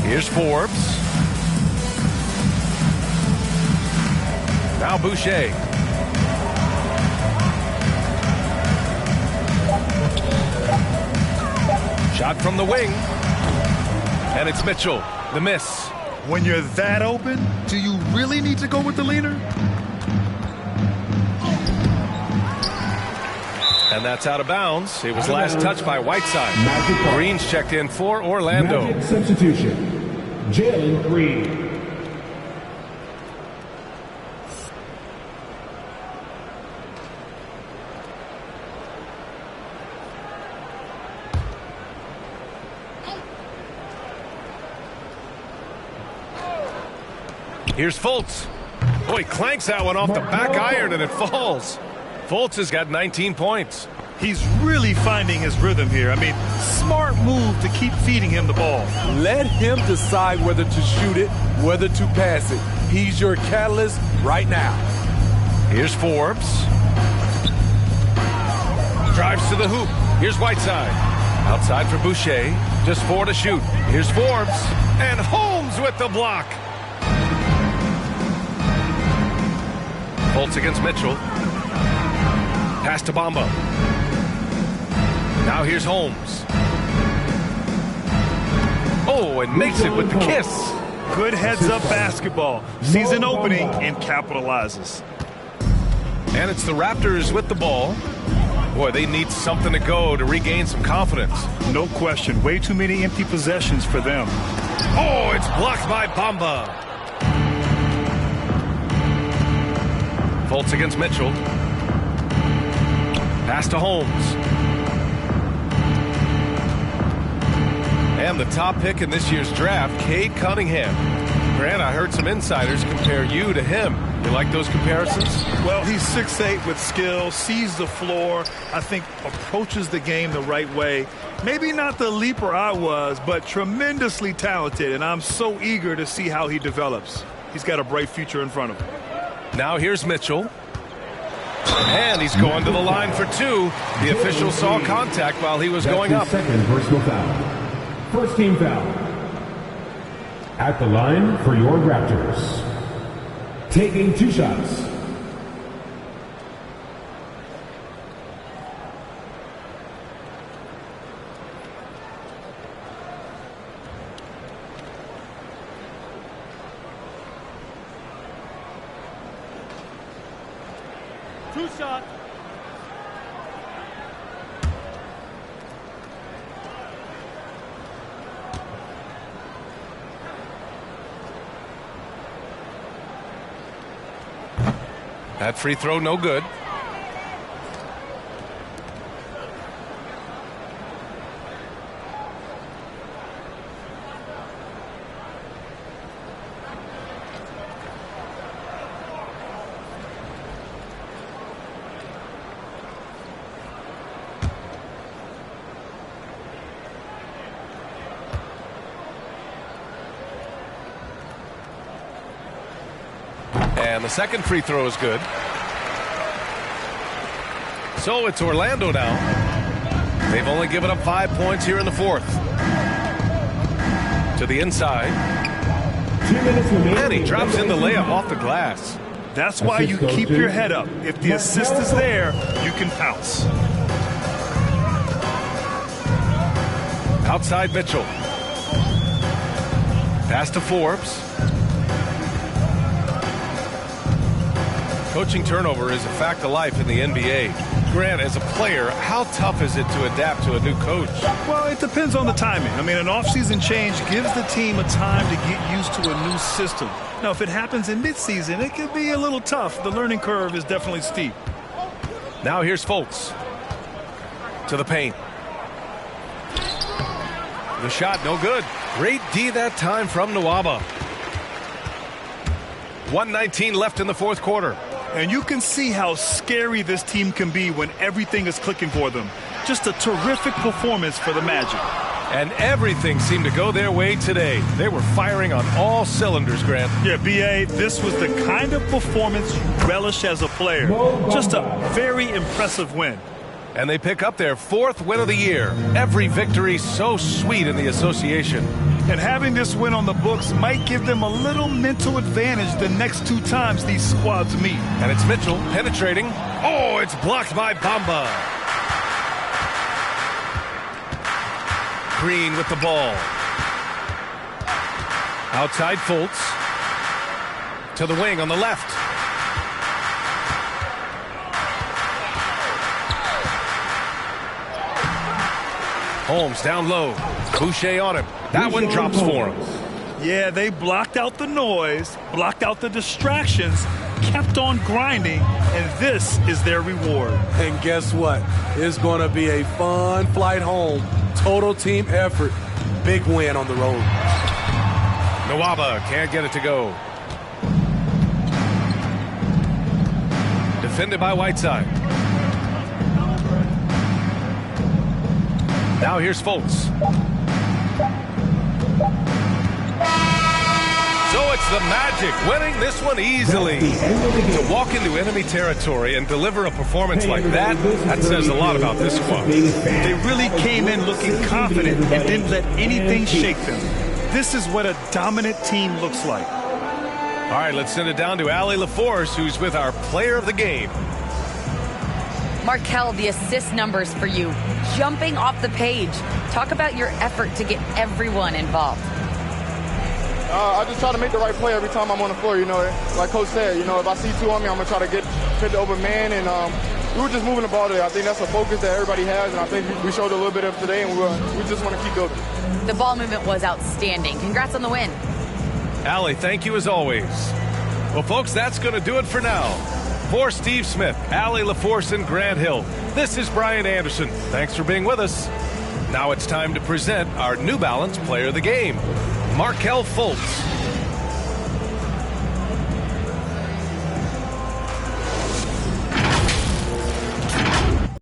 Here's Forbes. Now Boucher. Shot from the wing. And it's Mitchell. The miss. When you're that open, do you really need to go with the leaner? And that's out of bounds. It was last touched by Whiteside. Green's checked in for Orlando. Magic substitution. Jalen Green. Here's Fultz. Boy, clanks that one off the back iron and it falls. Fultz has got 19 points. He's really finding his rhythm here. I mean, smart move to keep feeding him the ball. Let him decide whether to shoot it, whether to pass it. He's your catalyst right now. Here's Forbes. Drives to the hoop. Here's Whiteside. Outside for Boucher. Just 4 to shoot. Here's Forbes. And Holmes with the block. Fultz against Mitchell. Pass to Bamba. Now here's Holmes. Oh, and makes it with the kiss. Good heads-up basketball. Sees an opening and capitalizes. And it's the Raptors with the ball. Boy, they need something to go to regain some confidence. No question. Way too many empty possessions for them. Oh, it's blocked by Bamba. Fultz against Mitchell. Pass to Holmes. And the top pick in this year's draft, Cade Cunningham. Grant, I heard some insiders compare you to him. You like those comparisons? Well, he's 6'8" with skill, sees the floor, I think approaches the game the right way. Maybe not the leaper I was, but tremendously talented, and I'm so eager to see how he develops. He's got a bright future in front of him. Now here's Mitchell. And he's going to the line for 2. The official saw contact while he was going up. Second personal foul. First team foul. At the line for your Raptors. Taking 2 shots. That free throw no good. And the second free throw is good. So it's Orlando now. They've only given up 5 points here in the fourth. To the inside. 2 minutes remaining. And he drops in the layup off the glass. That's why you keep your head up. If the assist is there, you can pounce. Outside Mitchell. Pass to Forbes. Coaching turnover is a fact of life in the NBA. Grant, as a player, how tough is it to adapt to a new coach? Well, it depends on the timing. I mean, an offseason change gives the team a time to get used to a new system. Now, if it happens in midseason, it could be a little tough. The learning curve is definitely steep. Now here's Fultz. To the paint. The shot, no good. Great D that time from Nwaba. 1:19 left in the fourth quarter. And you can see how scary this team can be when everything is clicking for them. Just a terrific performance for the Magic. And everything seemed to go their way today. They were firing on all cylinders, Grant. Yeah, B.A., this was the kind of performance you relish as a player. Just a very impressive win. And they pick up their 4th win of the year. Every victory so sweet in the association. And having this win on the books might give them a little mental advantage the next 2 times these squads meet. And it's Mitchell penetrating. Oh, it's blocked by Bamba. Green with the ball. Outside Fultz. To the wing on the left. Holmes down low. Boucher on him. That one drops for him. Yeah, they blocked out the noise, blocked out the distractions, kept on grinding, and this is their reward. And guess what? It's going to be a fun flight home. Total team effort. Big win on the road. Nwaba can't get it to go. Defended by Whiteside. Now here's Fultz. So it's the Magic winning this one easily. To walk into enemy territory and deliver a performance like that, that says a lot about this squad. They really came in looking confident and didn't let anything shake them. This is what a dominant team looks like. All right, let's send it down to Allie LaForce, who's with our player of the game. Markel, the assist numbers for you, jumping off the page. Talk about your effort to get everyone involved. I just try to make the right play every time I'm on the floor, like Coach said, if I see 2 on me, I'm going to try to fit the open man, and we were just moving the ball today. I think that's a focus that everybody has, and I think we showed a little bit of today, and we just want to keep building. The ball movement was outstanding. Congrats on the win. Allie, thank you as always. Well, folks, that's going to do it for now. For Steve Smith, Allie LaForce, and Grant Hill, this is Brian Anderson. Thanks for being with us. Now it's time to present our New Balance Player of the Game, Markel Fultz.